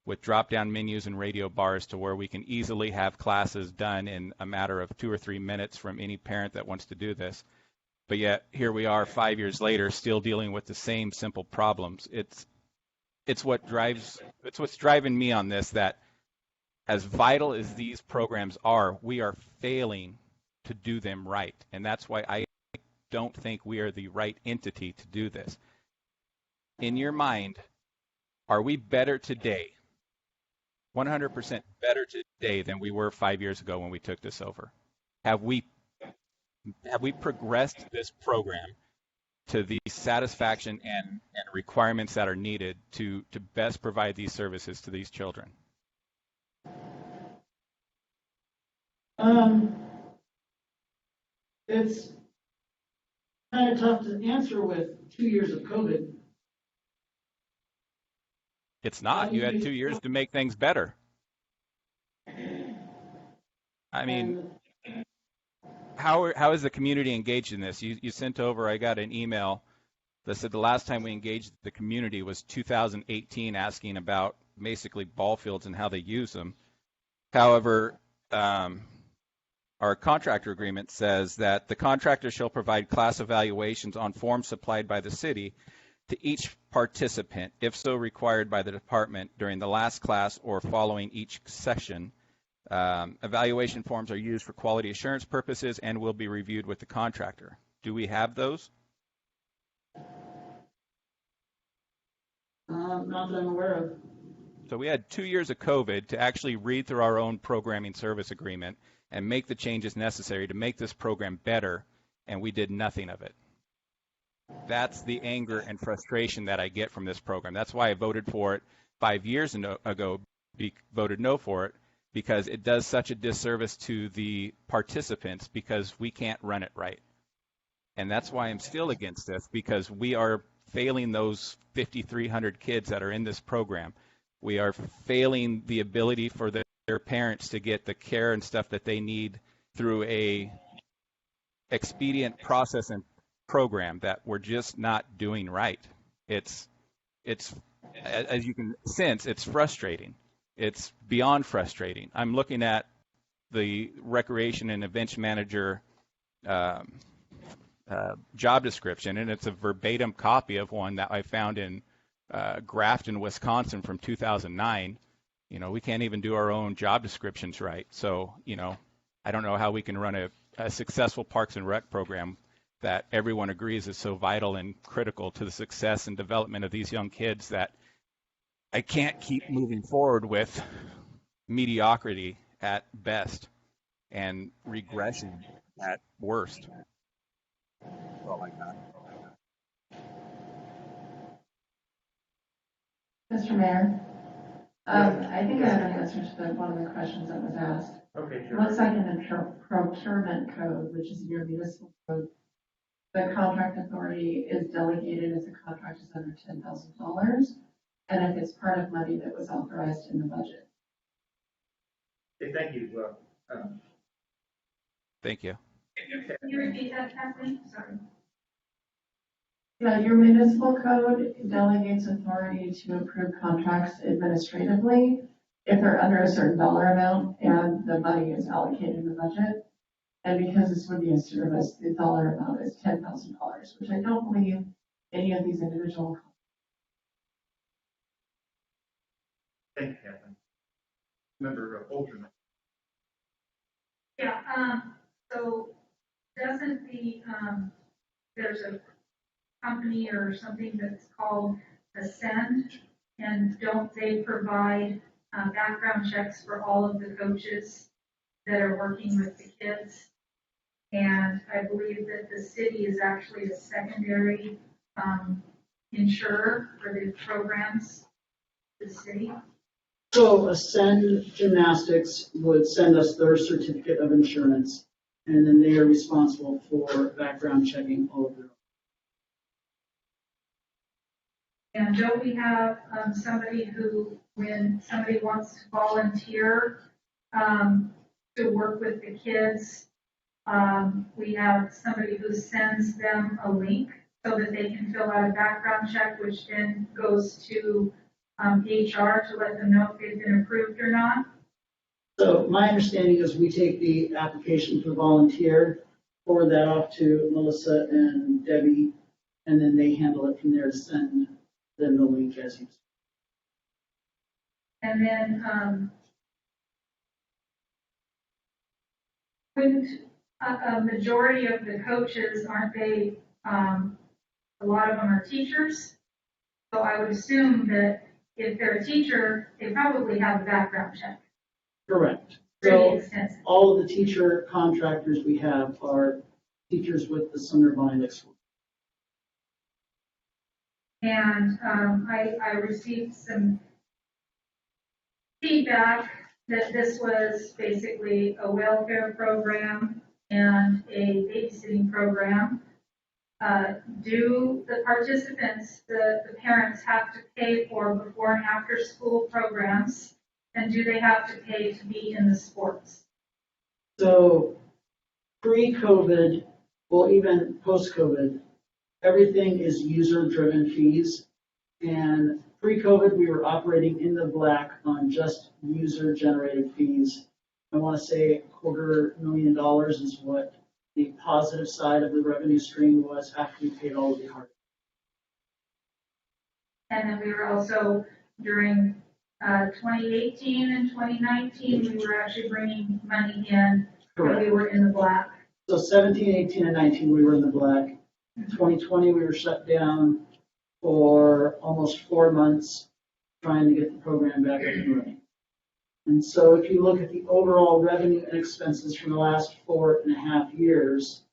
with drop-down menus and radio bars to where we can easily have classes done in a matter of 2 or 3 minutes from any parent that wants to do this. But yet here we are 5 years later still dealing with the same simple problems. It's what's driving me on this, that as vital as these programs are, we are failing to do them right. And that's why I don't think we are the right entity to do this. In your mind, are we better today, 100% better today than we were 5 years ago when we took this over? Have we progressed this program to the satisfaction and requirements that are needed to best provide these services to these children? It's kind of tough to answer with 2 years of COVID. It's not. You had 2 years to make things better. I mean, how is the community engaged in this? You sent over, I got an email that said the last time we engaged the community was 2018, asking about basically ball fields and how they use them. However, our contractor agreement says that the contractor shall provide class evaluations on forms supplied by the city to each participant, if so required by the department during the last class or following each session. Evaluation forms are used for quality assurance purposes and will be reviewed with the contractor. Do we have those? Not that I'm aware of. So we had 2 years of COVID to actually read through our own programming service agreement and make the changes necessary to make this program better, and we did nothing of it. That's the anger and frustration that I get from this program. That's why I voted for it 5 years ago, voted no for it, because it does such a disservice to the participants because we can't run it right. And that's why I'm still against this, because we are failing those 5,300 kids that are in this program. We are failing the ability for their parents to get the care and stuff that they need through a expedient process and program that we're just not doing right. It's as you can sense, it's frustrating. It's beyond frustrating. I'm looking at the recreation and events manager job description, and it's a verbatim copy of one that I found in Grafton, Wisconsin from 2009. We can't even do our own job descriptions right. So, I don't know how we can run a successful Parks and Rec program that everyone agrees is so vital and critical to the success and development of these young kids that I can't keep moving forward with mediocrity at best and regression at worst. Oh my God. Mr. Mayor, I think I have an answer to one of the questions that was asked. Okay, It sure. looks like in the procurement code, which is your municipal code, the contract authority is delegated if the contract is under $10,000 and if it's part of money that was authorized in the budget. Okay, thank you. Thank you. Can you repeat that, Kathleen? Sorry. Yeah, your municipal code delegates authority to approve contracts administratively if they're under a certain dollar amount and the money is allocated in the budget. And because this would be a service, the dollar amount is $10,000, which I don't believe any of these individual. Thank you, Catherine. Member Bolger. Yeah, so doesn't there's a company or something that's called Ascend, and don't they provide background checks for all of the coaches that are working with the kids? And I believe that the city is actually a secondary insurer for the programs for the city. So Ascend Gymnastics would send us their certificate of insurance, and then they are responsible for background checking all of their. And don't we have somebody who, when somebody wants to volunteer to work with the kids, we have somebody who sends them a link so that they can fill out a background check, which then goes to HR to let them know if they've been approved or not. So my understanding is we take the application for volunteer, forward that off to Melissa and Debbie, and then they handle it from there to send them the link as you. And then couldn't a majority of the coaches, aren't they, a lot of them are teachers? So I would assume that if they're a teacher, they probably have a background check. Correct. Pretty So extensive. all of the teacher contractors we have are teachers with the Sumner Bonney Lake School. And I received some feedback that this was basically a welfare program and a babysitting program. Do the participants, the parents, have to pay for before and after school programs? And do they have to pay to be in the sports? So pre-COVID, well, even post-COVID, everything is user-driven fees. And pre-COVID, we were operating in the black on just user-generated fees. I want to say $250,000 is what the positive side of the revenue stream was after we paid all of the hard. And then we were also, during 2018 and 2019, we were actually bringing money in, but we were in the black. So 17, 18, and 19, we were in the black. 2020, we were shut down for almost 4 months trying to get the program back up and running. And so if you look at the overall revenue and expenses from the last 4.5 years,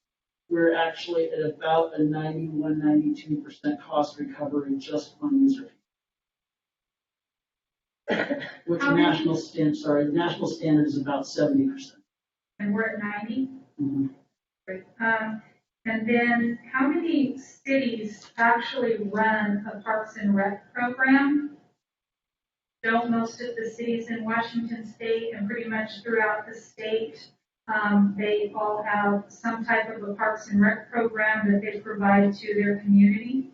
we're actually at about a 91, 92% cost recovery just on user fees. Which national standard is about 70%. And we're at 90? Mm-hmm. Great. And then how many cities actually run a Parks and Rec program? Don't most of the cities in Washington State and pretty much throughout the state, they all have some type of a Parks and Rec program that they provide to their community?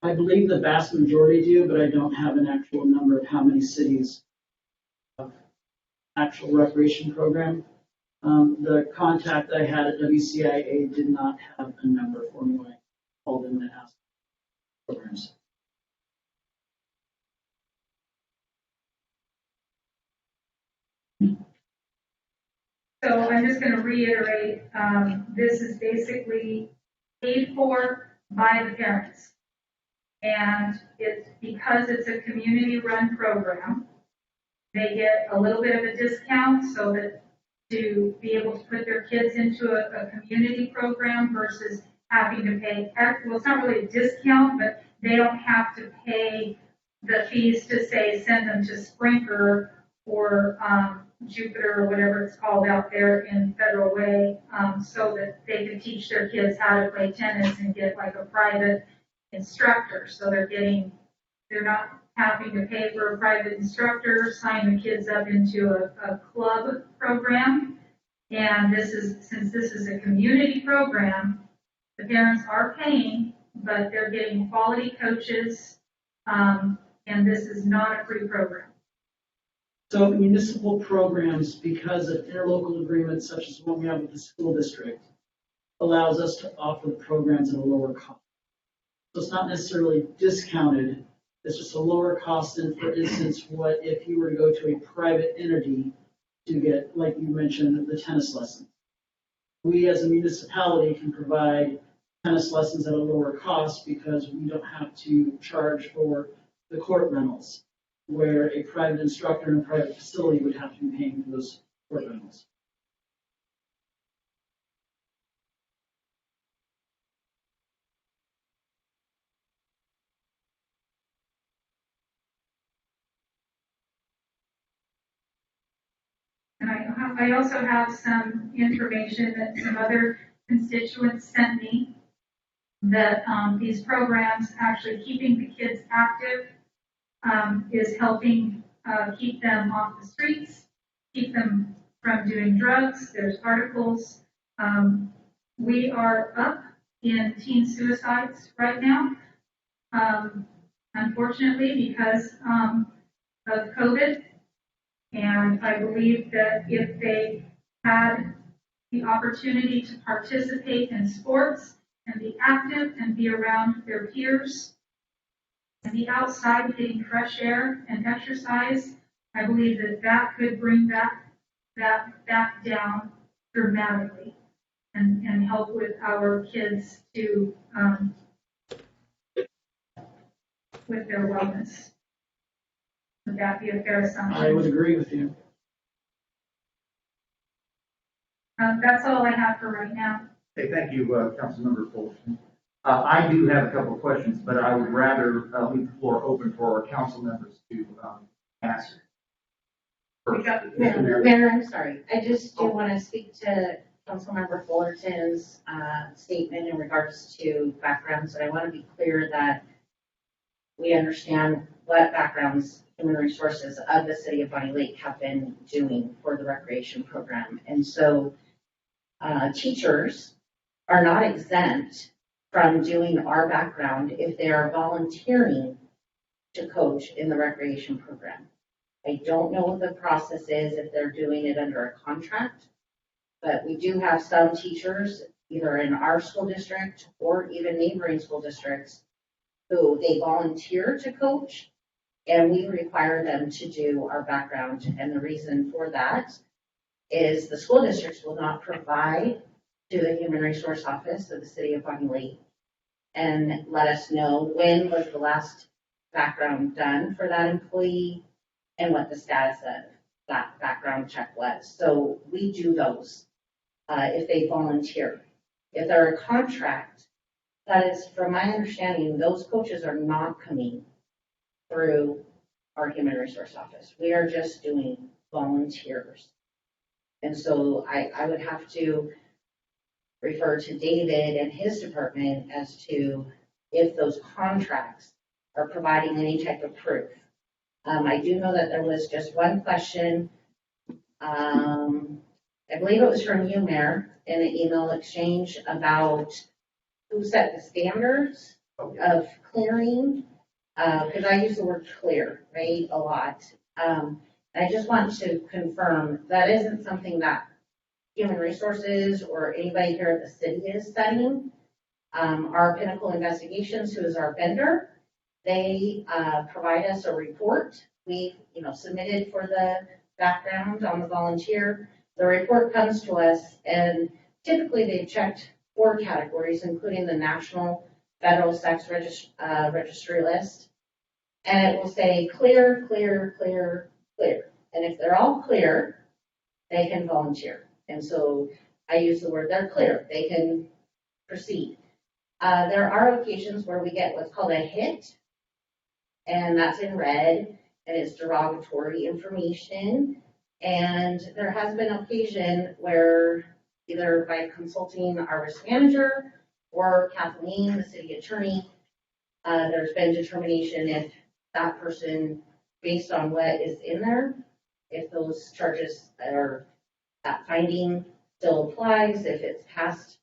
I believe the vast majority do, but I don't have an actual number of how many cities have actual recreation program. The contact I had at WCIA did not have a number for me when I called in to ask programs. So I'm just going to reiterate, this is basically paid for by the parents. And it's because it's a community-run program, they get a little bit of a discount so that to be able to put their kids into a community program versus having to pay, well, it's not really a discount, but they don't have to pay the fees to say, send them to Sprinker or Jupiter or whatever it's called out there in Federal Way, so that they can teach their kids how to play tennis and get like a private instructor. So they're not having to pay for a private instructor, sign the kids up into a club program. And since this is a community program, the parents are paying, but they're getting quality coaches, and this is not a free program. So municipal programs, because of interlocal agreements such as what we have with the school district, allows us to offer the programs at a lower cost. So it's not necessarily discounted, it's just a lower cost than, for instance, what if you were to go to a private entity to get, like you mentioned, the tennis lesson. We as a municipality can provide tennis lessons at a lower cost because we don't have to charge for the court rentals, where a private instructor in a private facility would have to be paying for those court rentals. And I also have some information that some other constituents sent me that these programs actually keeping the kids active is helping keep them off the streets, keep them from doing drugs. There's articles. We are up in teen suicides right now, unfortunately, because of COVID. And I believe that if they had the opportunity to participate in sports and be active and be around their peers and be outside getting fresh air and exercise, I believe that that could bring that down dramatically and help with our kids to with their wellness. Would that be a fair assumption? I would agree with you. That's all I have for right now. Okay, thank you, Councilmember Fulton. I do have a couple of questions, but I would rather leave the floor open for our council members to ask. Mayor, I'm sorry. I just do want to speak to Councilmember Fullerton's statement in regards to backgrounds. And I want to be clear that we understand what backgrounds human resources of the city of Bonney Lake have been doing for the recreation program. And so teachers are not exempt from doing our background if they are volunteering to coach in the recreation program. I don't know what the process is if they're doing it under a contract, but we do have some teachers, either in our school district or even neighboring school districts, who they volunteer to coach, and we require them to do our background. And the reason for that is the school districts will not provide to the Human Resource Office of the City of Bonney Lake and let us know when was the last background done for that employee and what the status of that background check was. So we do those if they volunteer. If they're a contract, that is, from my understanding, those coaches are not coming through our Human Resource Office. We are just doing volunteers. And so I would have to refer to David and his department as to if those contracts are providing any type of proof. I do know that there was just one question. I believe it was from you, Mayor, in an email exchange about who set the standards of clearing, because I use the word clear, right, a lot. I just want to confirm that isn't something that human resources or anybody here at the city is studying. Our Pinnacle Investigations, who is our vendor, they provide us a report. We, submitted for the background on the volunteer. The report comes to us, and typically they've checked 4 categories, including the National Federal Sex Registry list. And it will say clear, clear, clear, clear. And if they're all clear, they can volunteer. And so I use the word they're clear. They can proceed. There are occasions where we get what's called a hit, and that's in red, and it's derogatory information. And there has been occasion where either by consulting our risk manager or Kathleen, the city attorney, there's been determination if that person, based on what is in there, if those charges or that finding still applies, if it's past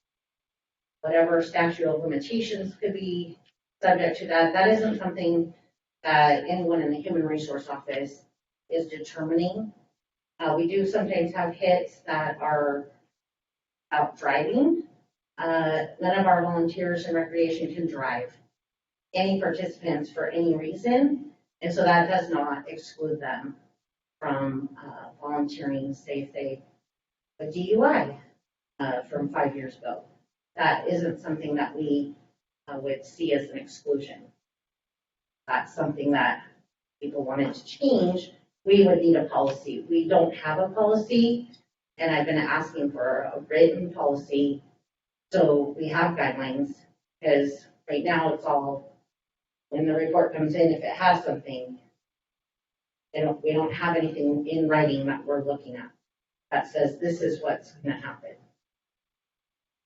whatever statute of limitations could be subject to that. That isn't something that anyone in the human resource office is determining. We do sometimes have hits that are out driving. None of our volunteers in recreation can drive any participants for any reason, and so that does not exclude them from volunteering, say a DUI from 5 years ago. That isn't something that we would see as an exclusion. That's something that people wanted to change. We would need a policy. We don't have a policy, and I've been asking for a written policy so we have guidelines, because right now it's all, when the report comes in, if it has something, we don't have anything in writing that we're looking at that says this is what's going to happen.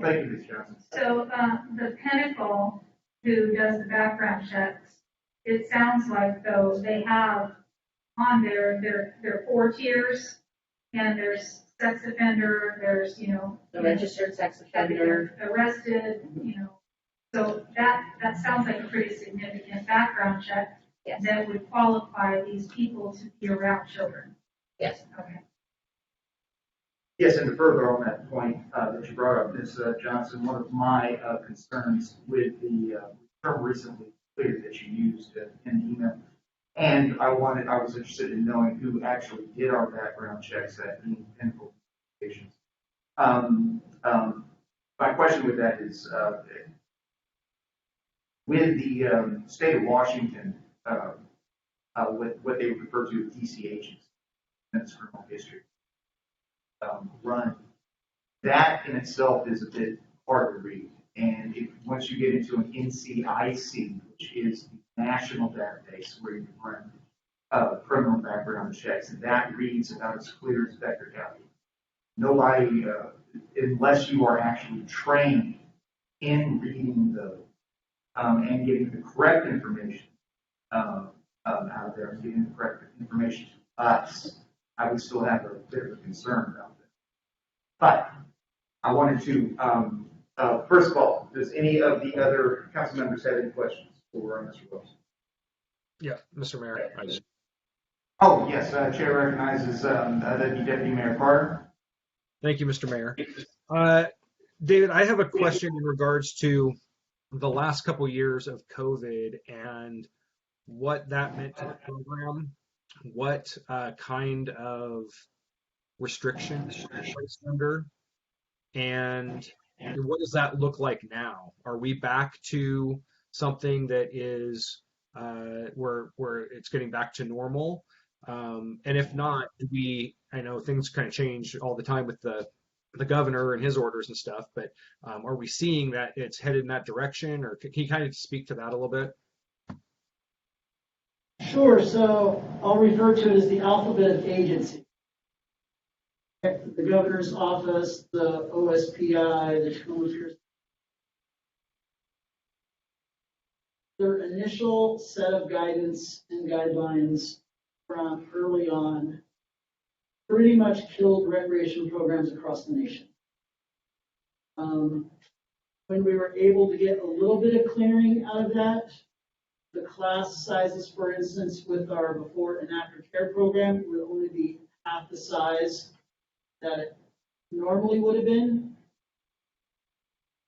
Thank you, Ms. Johnson. So the Pinnacle, who does the background checks, it sounds like though they have on there 4 tiers, and there's sex offender, there's The registered sex offender, arrested, so that sounds like a pretty significant background check. Yes. That would qualify these people to be around children. Yes. Okay. Yes, and to further on that point that you brought up, Ms. Johnson, one of my concerns with the term recently cleared that you used in the email, and I was interested in knowing who actually did our background checks at Pinnacle Investigations. My question with that is, with the state of Washington, what they refer to as DCHs, that's criminal history, run, that in itself is a bit hard to read. And once you get into an NCIC, which is the national database where you run criminal background checks, and that reads about as clear as Becker County. Nobody, unless you are actually trained in reading those and getting the correct information out of there, and getting the correct information to us, I would still have a bit of a concern about that. But I wanted to, first of all, does any of the other council members have any questions for Mr. Wilson? Yeah, Mr. Mayor. Oh, yes, Chair recognizes Deputy Mayor Carter. Thank you, Mr. Mayor. David, I have a question in regards to the last couple years of COVID and what that meant to the program. What kind of restrictions are placed under, and what does that look like now? Are we back to something that is where it's getting back to normal? And if not, I know things kind of change all the time with the governor and his orders and stuff, but are we seeing that it's headed in that direction, or can you kind of speak to that a little bit? Sure, so I'll refer to it as the alphabet of agency. The governor's office, the OSPI, the criminal affairs. Their initial set of guidance and guidelines from early on pretty much killed recreation programs across the nation. When we were able to get a little bit of clearing out of that, the class sizes, for instance, with our before and after care program would only be half the size that it normally would have been.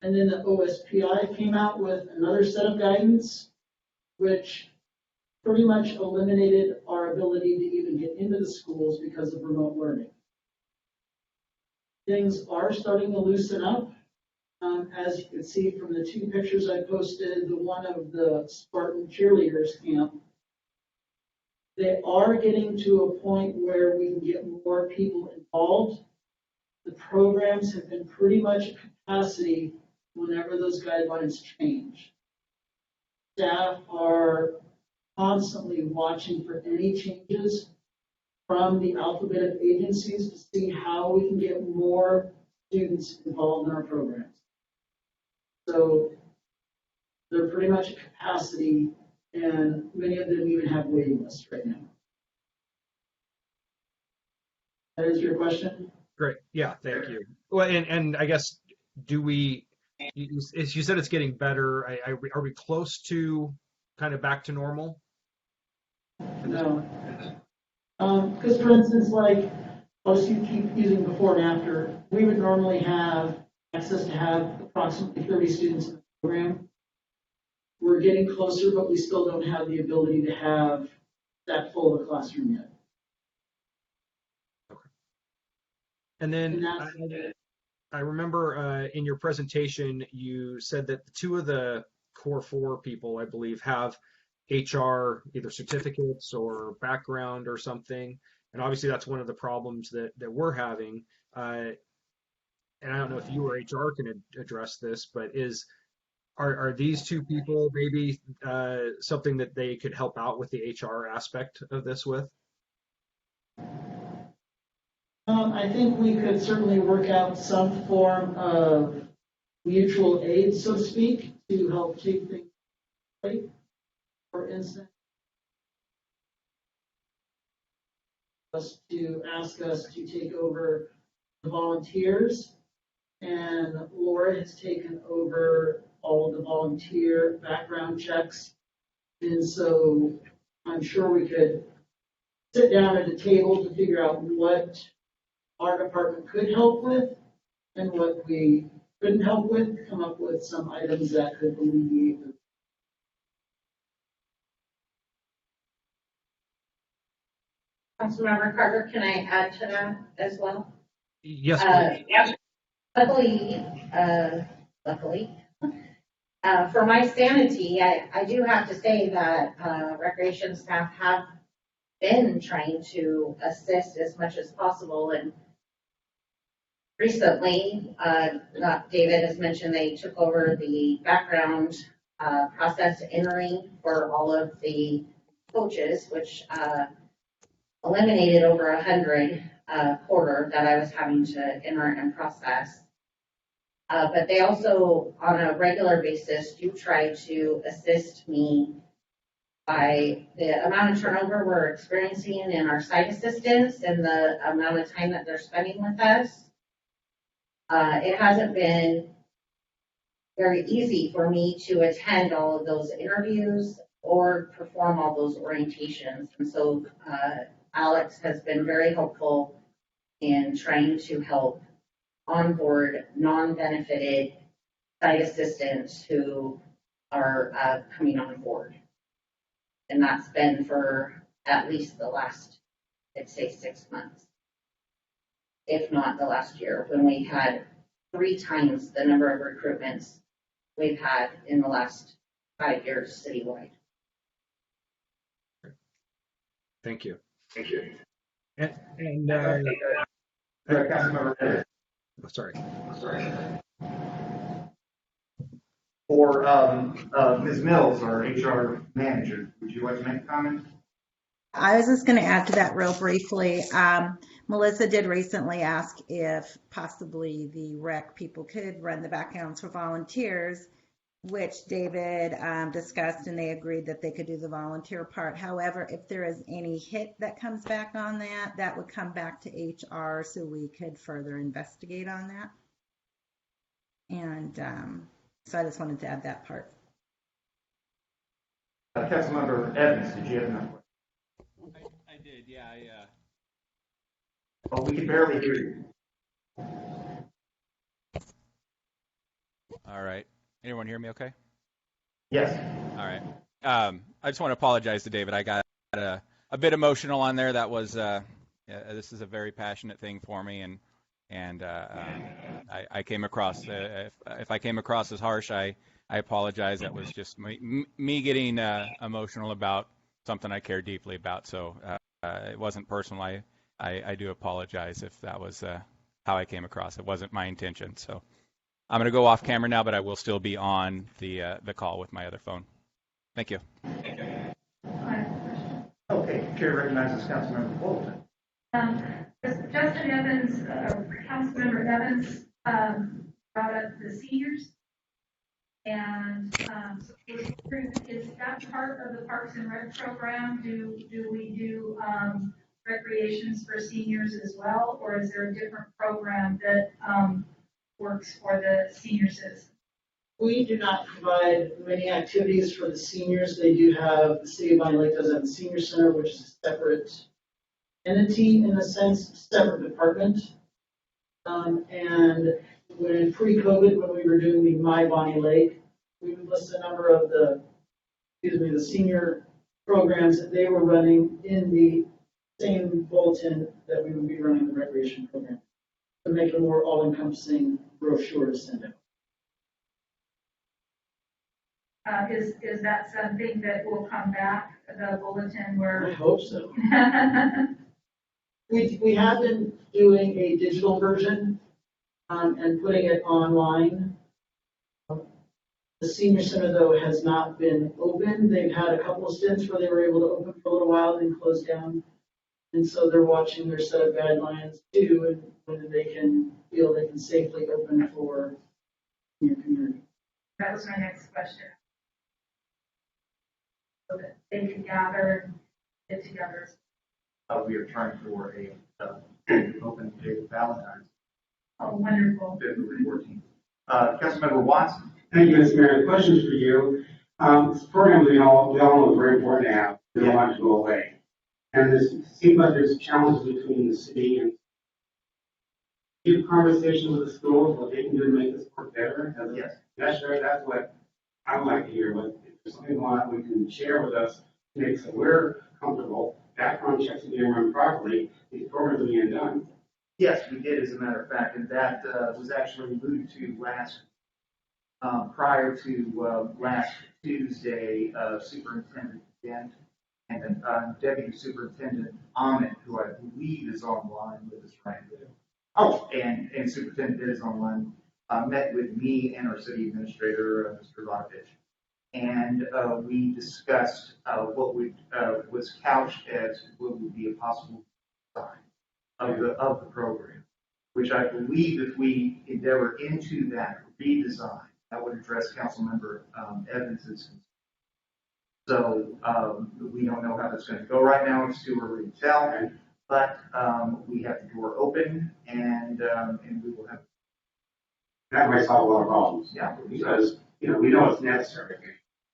And then the OSPI came out with another set of guidance, which pretty much eliminated our ability to even get into the schools because of remote learning. Things are starting to loosen up. As you can see from the two pictures I posted, the one of the Spartan cheerleaders camp, they are getting to a point where we can get more people involved. The programs have been pretty much at capacity whenever those guidelines change. Staff are constantly watching for any changes from the alphabet of agencies to see how we can get more students involved in our programs. So they're pretty much at capacity, and many of them even have waiting lists right now. That is your question? Great. Yeah, thank you. Well, and I guess, do we, you said it's getting better. Are we close to kind of back to normal? No. Because for instance, like, I'll just keep using before and after. We would normally have access to have approximately 30 students in the program. We're getting closer, but we still don't have the ability to have that full of a classroom yet. Okay. And then And I remember in your presentation, you said that two of the core four people, I believe, have HR, either certificates or background or something. And obviously that's one of the problems that we're having. And I don't know if you or HR can address this, but are these two people maybe something that they could help out with the HR aspect of this with? I think we could certainly work out some form of mutual aid, so to speak, to help keep things right. For instance, to ask us to take over the volunteers, and Laura has taken over all of the volunteer background checks. And so I'm sure we could sit down at a table to figure out what our department could help with and what we couldn't help with, come up with some items that could alleviate them. Councilmember Carter, can I add to that as well? Yes, please. Luckily, for my sanity, I do have to say that recreation staff have been trying to assist as much as possible. And recently, David has mentioned, they took over the background process entering for all of the coaches, which eliminated over 100 quarter that I was having to enter and process. But they also, on a regular basis, do try to assist me by the amount of turnover we're experiencing in our site assistants and the amount of time that they're spending with us. It hasn't been very easy for me to attend all of those interviews or perform all those orientations. And so Alex has been very helpful in trying to help onboard non-benefited site assistants who are coming on board. And that's been for at least the last, I'd say, 6 months, if not the last year, when we had 3 times the number of recruitments we've had in the last 5 years citywide. Thank you. Thank you. And Councilmember. sorry. For Ms. Mills, our HR manager, would you like to make a comment? I was just going to add to that real briefly. Melissa did recently ask if possibly the rec people could run the backgrounds for volunteers, which David discussed, and they agreed that they could do the volunteer part. However, if there is any hit that comes back on that, that would come back to HR, so we could further investigate on that. And so I just wanted to add that part. Councilmember Evans, did you have another question? I did, yeah. Oh, we can barely hear you. All right. Anyone hear me okay? Yes. All right. I just want to apologize to David. I got a bit emotional on there. That was this is a very passionate thing for me, and I came across if I came across as harsh, I apologize. That was just me getting emotional about something I care deeply about. So it wasn't personal. I do apologize if that was how I came across. It wasn't my intention. So I'm going to go off camera now, but I will still be on the call with my other phone. Thank you. Okay, Chair recognizes Councilmember Fulton. Justin Evans, Councilmember Evans, brought up the seniors. And is that part of the Parks and Rec program? Do we do recreations for seniors as well? Or is there a different program that works for the senior citizens? We do not provide many activities for the seniors. They do have, the city of Bonney Lake does have a senior center, which is a separate entity in a sense, separate department. And when pre-COVID, when we were doing the My Bonney Lake, we would list a number of the senior programs that they were running in the same bulletin that we would be running the recreation program to make a more all-encompassing brochure to send out. Is that something that will come back, the bulletin where? I hope so. We have been doing a digital version and putting it online. The senior center, though, has not been open. They've had a couple of stints where they were able to open for a little while and then close down. And so they're watching their set of guidelines too, and whether they can feel they can safely open for your community. That was my next question. So that they can gather and get together. We are trying for a open day of Valentine's, Oh, wonderful. February 14th. Councilmember Watson. Thank you, Mr. Mayor. The question is for you. This program we all know is very important to have. We don't want it to go away. And this seems like there's challenges between the city and you have conversations with the schools, what they can do to make this work better. Yes. That's what I would like to hear. But if there's something we can share with us to make so we're comfortable, background checks are being run properly, these programs are being done. Yes, we did, as a matter of fact, and that was actually alluded to prior to last Tuesday, Superintendent Dent and Deputy Superintendent Ahmed, who I believe is online with us right now. Oh, and Superintendent Dent is online, met with me and our city administrator, Mr. Rodovich. And we discussed what was couched as what would be a possible design of the program, which I believe if we endeavor into that redesign, that would address Councilmember Evans's concern. So we don't know how that's going to go right now. It's too early to tell, but we have the door open, and we will have. That might solve a lot of problems. Yeah, because we know it's necessary,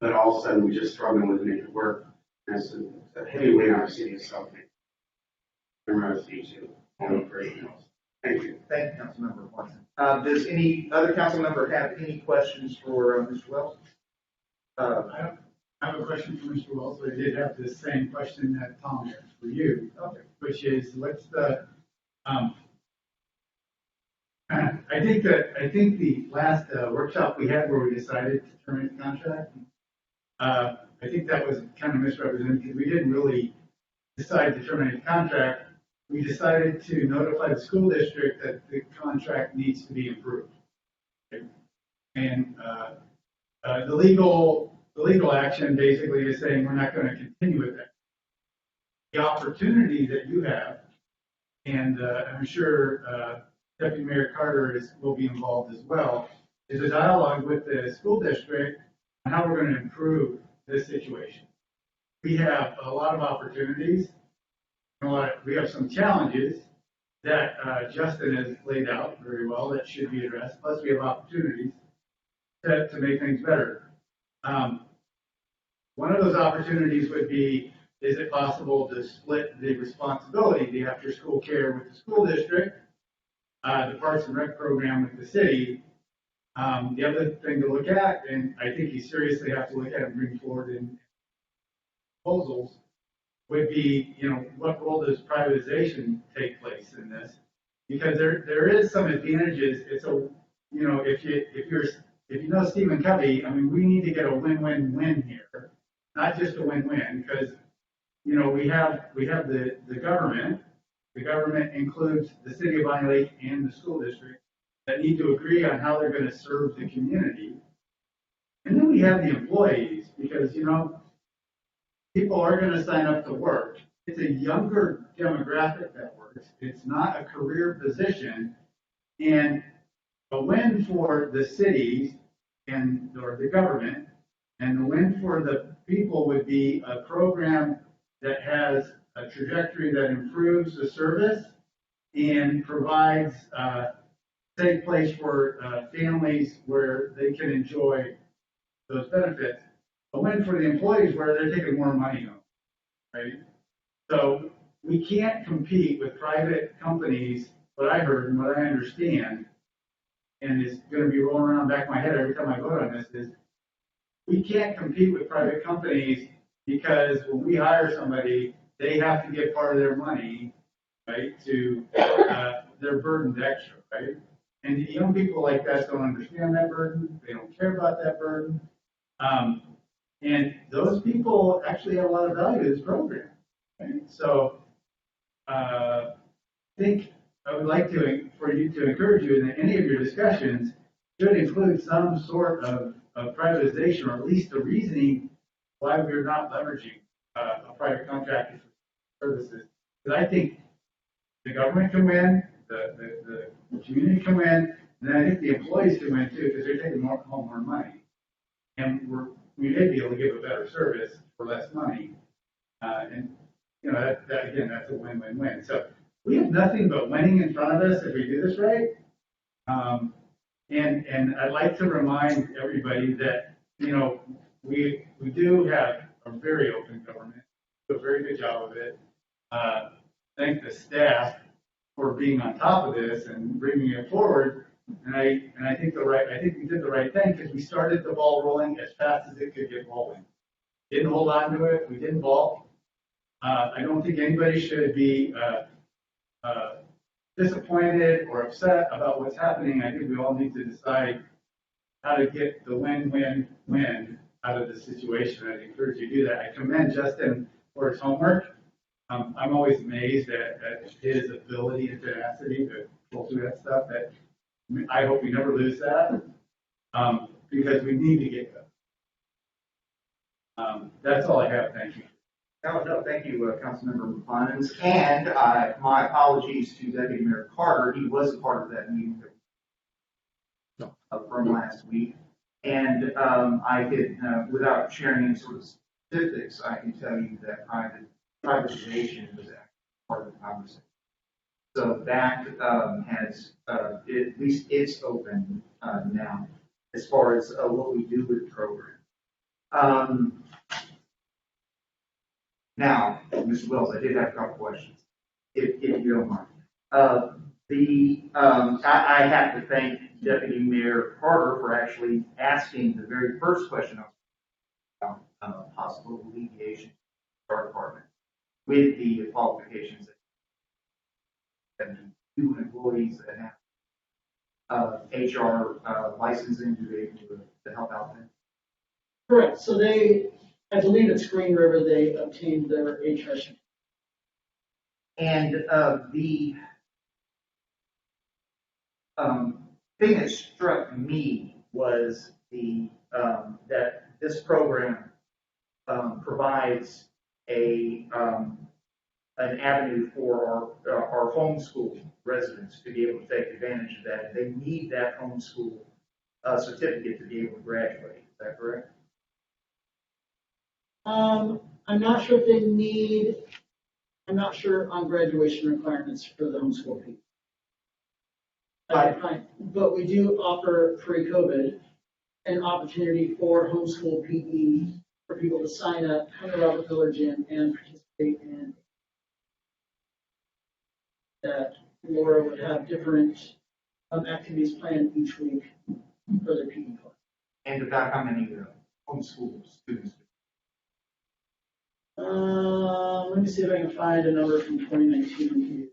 but all of a sudden we're just struggling with making it work. And it's a heavy weight on our city itself. Remember, Thank you. Thank you, Councilmember Watson. Does any other council member have any questions for Mr. Wells? I have a question for Mr. Wells. I did have the same question that Tom had for you, which is what's the, I think the last workshop we had where we decided to terminate the contract, I think that was kind of misrepresented because we didn't really decide to terminate the contract. We decided to notify the school district that the contract needs to be improved. And the legal action basically is saying we're not going to continue with that. The opportunity that you have, and I'm sure Deputy Mayor Carter will be involved as well, is a dialogue with the school district on how we're going to improve this situation. We have a lot of opportunities. We have some challenges that Justin has laid out very well that should be addressed. Plus, we have opportunities to make things better. One of those opportunities would be, is it possible to split the responsibility, the after-school care with the school district, the Parks and Rec program with the city, The other thing to look at, and I think you seriously have to look at and bring forward in proposals, would be, what role does privatization take place in this? Because there is some advantages. It's a, if you know Stephen Covey, I mean, we need to get a win-win-win here, not just a win-win, because, we have the government. The government includes the city of Bonney Lake and the school district that need to agree on how they're going to serve the community. And then we have the employees, because, people are going to sign up to work. It's a younger demographic that works. It's not a career position. And a win for the cities or the government, and the win for the people would be a program that has a trajectory that improves the service and provides a safe place for families where they can enjoy those benefits. A win for the employees where they're taking more money home, right? So we can't compete with private companies. What I heard and what I understand, and is going to be rolling around the back of my head every time I vote on this, is we can't compete with private companies because when we hire somebody, they have to give part of their money, right, to their burden's extra, right? And young people like that don't understand that burden. They don't care about that burden. And those people actually have a lot of value to this program, right? So I think I would like for you to encourage you in any of your discussions should include some sort of privatization, or at least the reasoning why we're not leveraging a private contractor for services. Because I think the government can win, the community can win, and then I think the employees can win too, because they're taking home more money. And we may be able to give a better service for less money. And that again, that's a win-win-win. So we have nothing but winning in front of us if we do this right. And I'd like to remind everybody that, we do have a very open government, do a very good job of it. Thank the staff for being on top of this and bringing it forward. And I think we did the right thing, because we started the ball rolling as fast as it could get rolling. Didn't hold on to it. We didn't balk. I don't think anybody should be disappointed or upset about what's happening. I think we all need to decide how to get the win-win-win out of the situation. I encourage you to do that. I commend Justin for his homework. I'm always amazed at his ability and tenacity to pull through that stuff. I hope we never lose that, because we need to get that. That's all I have. Thank you. No, thank you, Councilmember Clemens. And my apologies to Deputy Mayor Carter. He was a part of that meeting from last week. And I could, without sharing any sort of statistics, I can tell you that privatization was actually part of the conversation. So that has, at least it's open now as far as what we do with the program. Now, Mr. Wells, I did have a couple questions, if you don't mind. I have to thank Deputy Mayor Carter for actually asking the very first question about possible alleviation of our department with the qualifications that two employees that have HR licensing to be able to help out there. Correct. So I believe it's Green River, they obtained their HR certificate. And the thing that struck me was that this program provides an avenue for our homeschool residents to be able to take advantage of that. They need that homeschool certificate to be able to graduate. Is that correct? I'm not sure if they need, I'm not sure on graduation requirements for the homeschool people. But we do offer pre-COVID an opportunity for homeschool PE for people to sign up, come to Robert Miller Gym and participate in that. Laura would have different activities planned each week for their PE class. And about how many homeschool students? Let me see if I can find a number from 2019.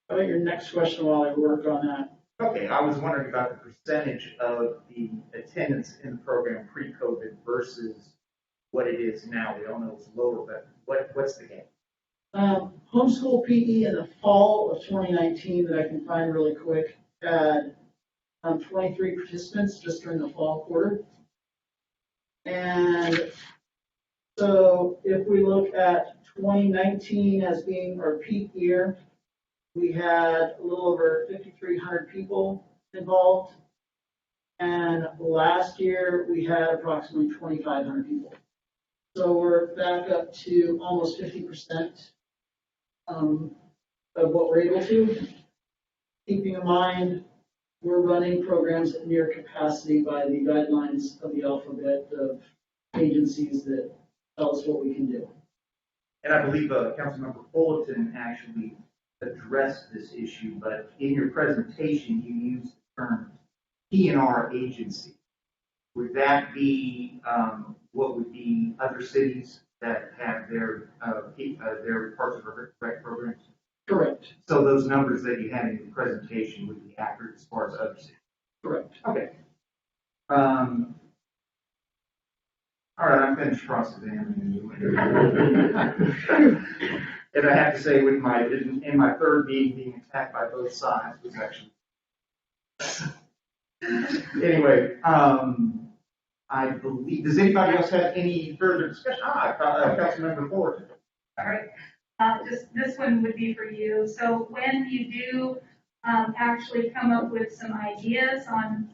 How about your next question while I work on that? Okay, I was wondering about the percentage of the attendance in the program pre-COVID versus what it is now. We all know it's lower, but what's the gap? Homeschool PE in the fall of 2019 that I can find really quick had 23 participants just during the fall quarter. And so if we look at 2019 as being our peak year, we had a little over 5,300 people involved. And last year we had approximately 2,500 people. So we're back up to almost 50% of what we're able to. Keeping in mind, we're running programs at near capacity by the guidelines of the alphabet of agencies that tell us what we can do. And I believe Councilmember Fullerton actually addressed this issue, but in your presentation, you used the term P&R agency. Would that be what would be other cities that have their parts of rec programs? Correct. So those numbers that you had in your presentation would be accurate as far as other cities? Correct. Okay. All right, I'm finished cross-examining you. And I have to say, with in my third meeting being attacked by both sides was actually. Anyway, I believe. Does anybody else have any further discussion? Councilmember Ford. All right. This one would be for you. So when you do actually come up with some ideas on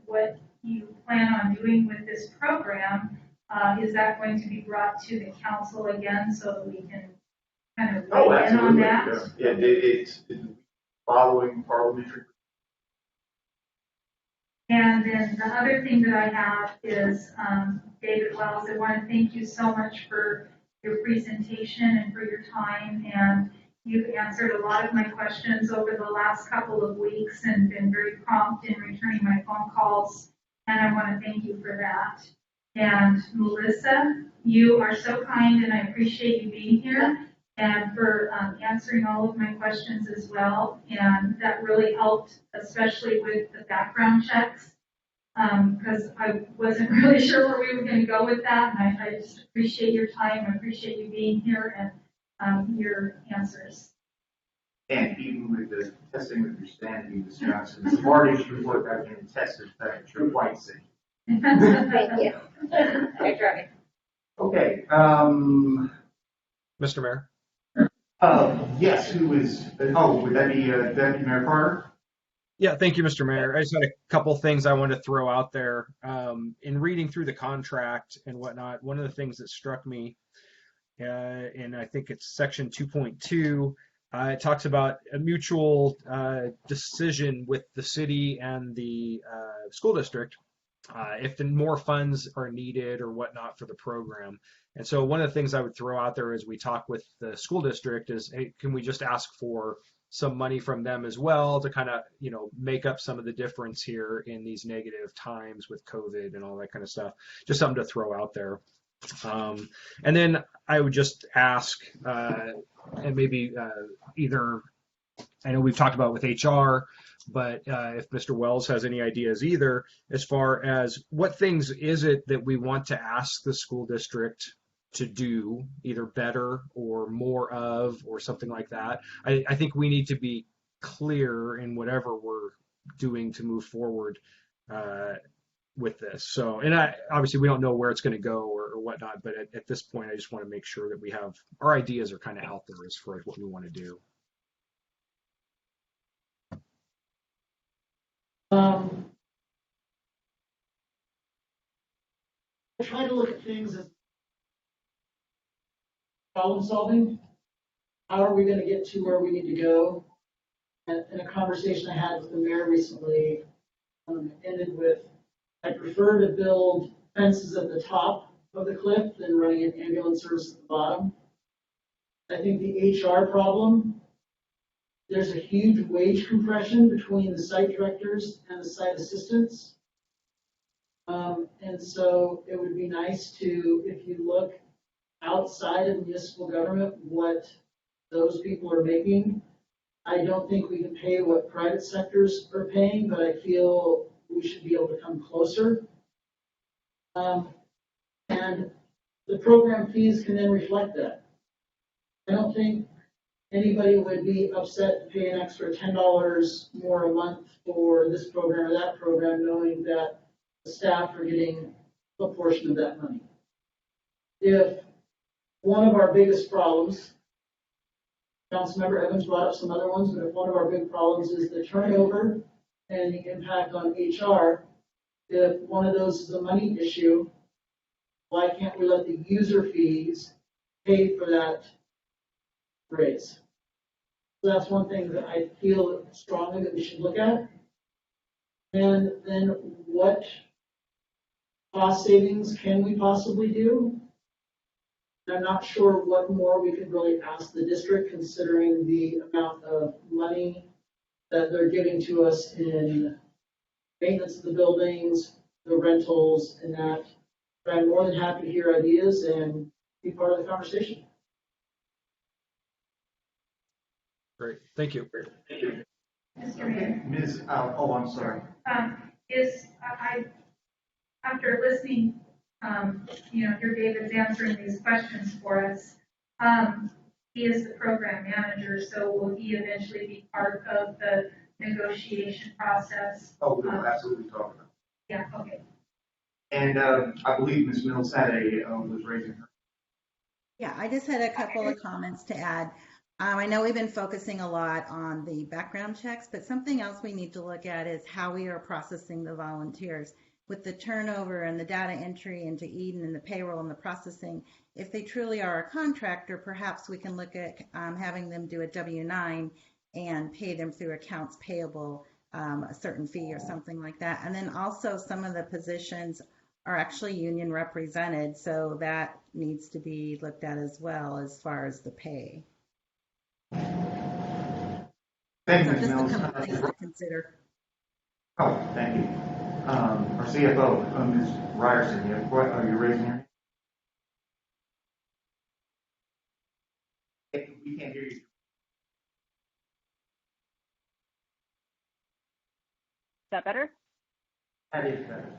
what you plan on doing with this program, is that going to be brought to the council again so that we can kind of weigh in on that? Yeah, it's following parliamentary. And then the other thing that I have is, David Wells, I want to thank you so much for your presentation and for your time. And you've answered a lot of my questions over the last couple of weeks and been very prompt in returning my phone calls. And I want to thank you for that. And Melissa, you are so kind and I appreciate you being here and for answering all of my questions as well. And that really helped, especially with the background checks, because I wasn't really sure where we were going to go with that. And I just appreciate your time. I appreciate you being here and your answers. And even with the testing with your sanity, Wisconsin, the smartest report I've been tested, you're quite safe. Thank you. I tried. Okay. Mr. Mayor. Yes, who is, would that be Deputy Mayor Carter? Yeah, thank you, Mr. Mayor. I just had a couple things I wanted to throw out there. In reading through the contract and whatnot, one of the things that struck me, and I think it's section 2.2, it talks about a mutual decision with the city and the school district if the more funds are needed or whatnot for the program. And so one of the things I would throw out there as we talk with the school district is, hey, can we just ask for some money from them as well to kind of, make up some of the difference here in these negative times with COVID and all that kind of stuff. Just something to throw out there. And then I would just ask, and maybe either, I know we've talked about with HR, but if Mr. Wells has any ideas either, as far as what things is it that we want to ask the school district to do, either better or more of, or something like that. I think we need to be clear in whatever we're doing to move forward with this. So, and obviously we don't know where it's going to go or whatnot, but at this point, I just want to make sure that we have our ideas are kind of out there as far as what we want to do. I try to look at things as problem solving. How are we going to get to where we need to go? And in a conversation I had with the mayor recently, ended with, I prefer to build fences at the top of the cliff than running an ambulance service at the bottom. I think the HR problem there's a huge wage compression between the site directors and the site assistants. And so it would be nice to, if you look outside of municipal government, what those people are making. I don't think we can pay what private sectors are paying, but I feel we should be able to come closer. And the program fees can then reflect that. I don't think anybody would be upset to pay an extra $10 more a month for this program or that program, knowing that the staff are getting a portion of that money. If one of our biggest problems, Councilmember Evans brought up some other ones, but if one of our big problems is the turnover and the impact on HR, if one of those is a money issue, why can't we let the user fees pay for that raise? So that's one thing that I feel strongly that we should look at. And then what cost savings can we possibly do? I'm not sure what more we could really ask the district, considering the amount of money that they're giving to us in maintenance of the buildings, the rentals, and that. But I'm more than happy to hear ideas and be part of the conversation. Great, thank you. Mr. Mayor, I'm sorry. after listening, here David's answering these questions for us. He is the program manager, so will he eventually be part of the negotiation process? Oh, we'll absolutely talk about it. Yeah, okay. And I believe Ms. Mills was raising her. Yeah, I just had a couple of comments to add. I know we've been focusing a lot on the background checks, but something else we need to look at is how we are processing the volunteers. With the turnover and the data entry into Eden and the payroll and the processing, if they truly are a contractor, perhaps we can look at having them do a W-9 and pay them through accounts payable, a certain fee or something like that. And then also some of the positions are actually union represented, so that needs to be looked at as well as far as the pay. Thank So you, Ms. just Mills. a couple things to consider. Oh, thank you. Our CFO, Ms. Ryerson, are you raising your hand? We can't hear you. Is that better? That is better.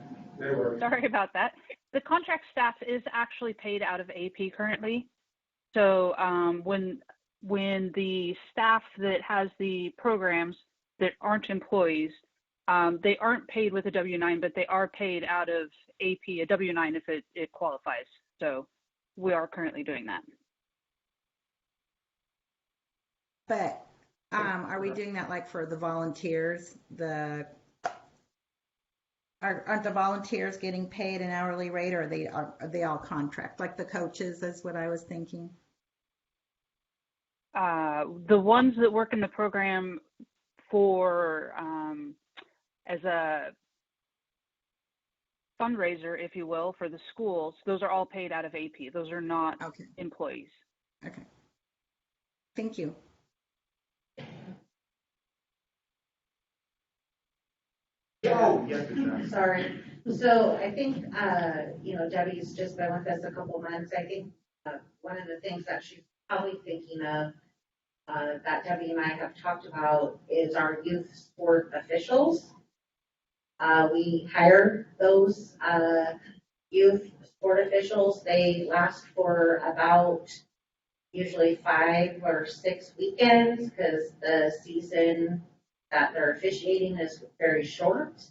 Sorry about that. The contract staff is actually paid out of AP currently. So when the staff that has the programs that aren't employees, they aren't paid with a W-9, but they are paid out of AP, a W-9 if it qualifies. So we are currently doing that. But are we doing that like for the volunteers? Aren't the volunteers getting paid an hourly rate, or are they all contract? Like the coaches is what I was thinking. The ones that work in the program for as a fundraiser, if you will, for the schools, those are all paid out of AP. Those are not employees. Okay. Thank you. Oh, yes, Ms. Sorry. So I think, Debbie's just been with us a couple months. I think one of the things that she's probably thinking of that Debbie and I have talked about is our youth sport officials. We hire those youth sport officials. They last for about usually 5 or 6 weekends because the season that they're officiating is very short.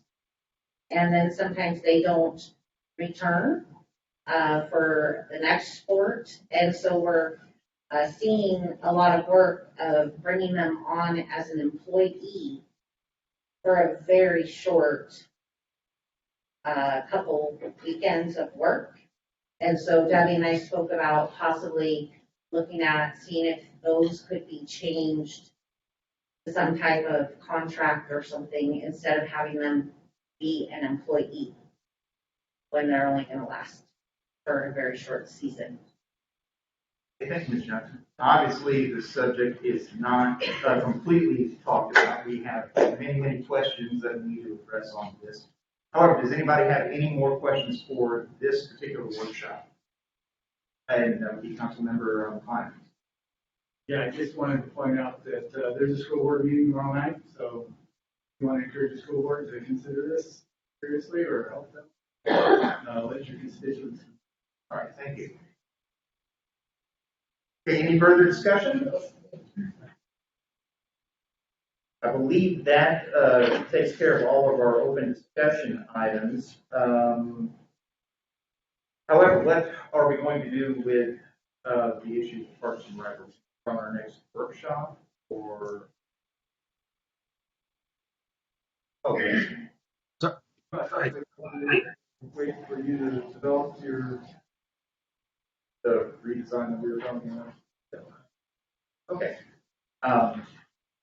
And then sometimes they don't return for the next sport. And so we're seeing a lot of work of bringing them on as an employee for a very short couple weekends of work. And so Debbie and I spoke about possibly looking at seeing if those could be changed to some type of contract or something instead of having them be an employee when they're only going to last for a very short season. Okay, thank you, Ms. Johnson. Obviously, the subject is not completely talked about. We have many, many questions that we need to address on this. However, does anybody have any more questions for this particular workshop? And the Councilmember Klein. Yeah, I just wanted to point out that there's a school board meeting tomorrow night, so you want to encourage the school board to consider this seriously or help them. Let your constituents. All right, thank you. Okay, any further discussion? I believe that takes care of all of our open discussion items. However, what are we going to do with the issue of Parks and Rec from our next workshop? Or okay. So, Wait for you to develop The redesign that we were talking about. Okay.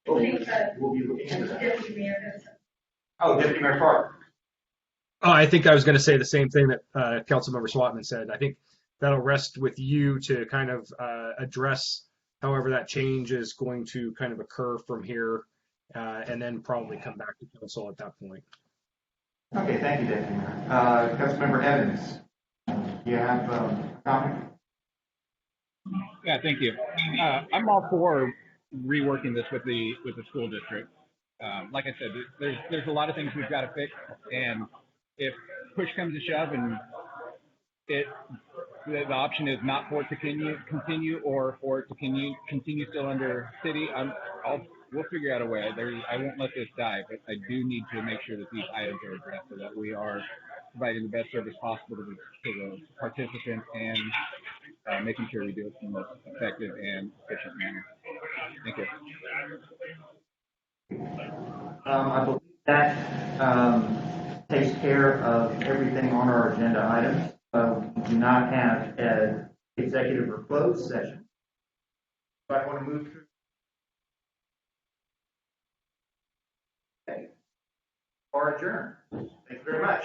We'll be looking into that. Oh, Deputy Mayor Park. Oh, I think I was going to say the same thing that Councilmember Swatman said. I think that'll rest with you to kind of address however that change is going to kind of occur from here, and then probably come back to council at that point. Okay, thank you, Deputy Mayor. Councilmember Evans, you have a comment? Yeah, thank you. I'm all for reworking this with the school district. Like I said, there's a lot of things we've got to fix, and if push comes to shove and the option is not for it to continue or for it to continue still under city, we'll figure out a way. I won't let this die, but I do need to make sure that these items are addressed so that we are providing the best service possible to the participants and making sure we do it in the most effective and efficient manner. Thank you. I believe that takes care of everything on our agenda items. We do not have an executive or closed session. But I want to move through. Okay. Or adjourn. Thank you very much.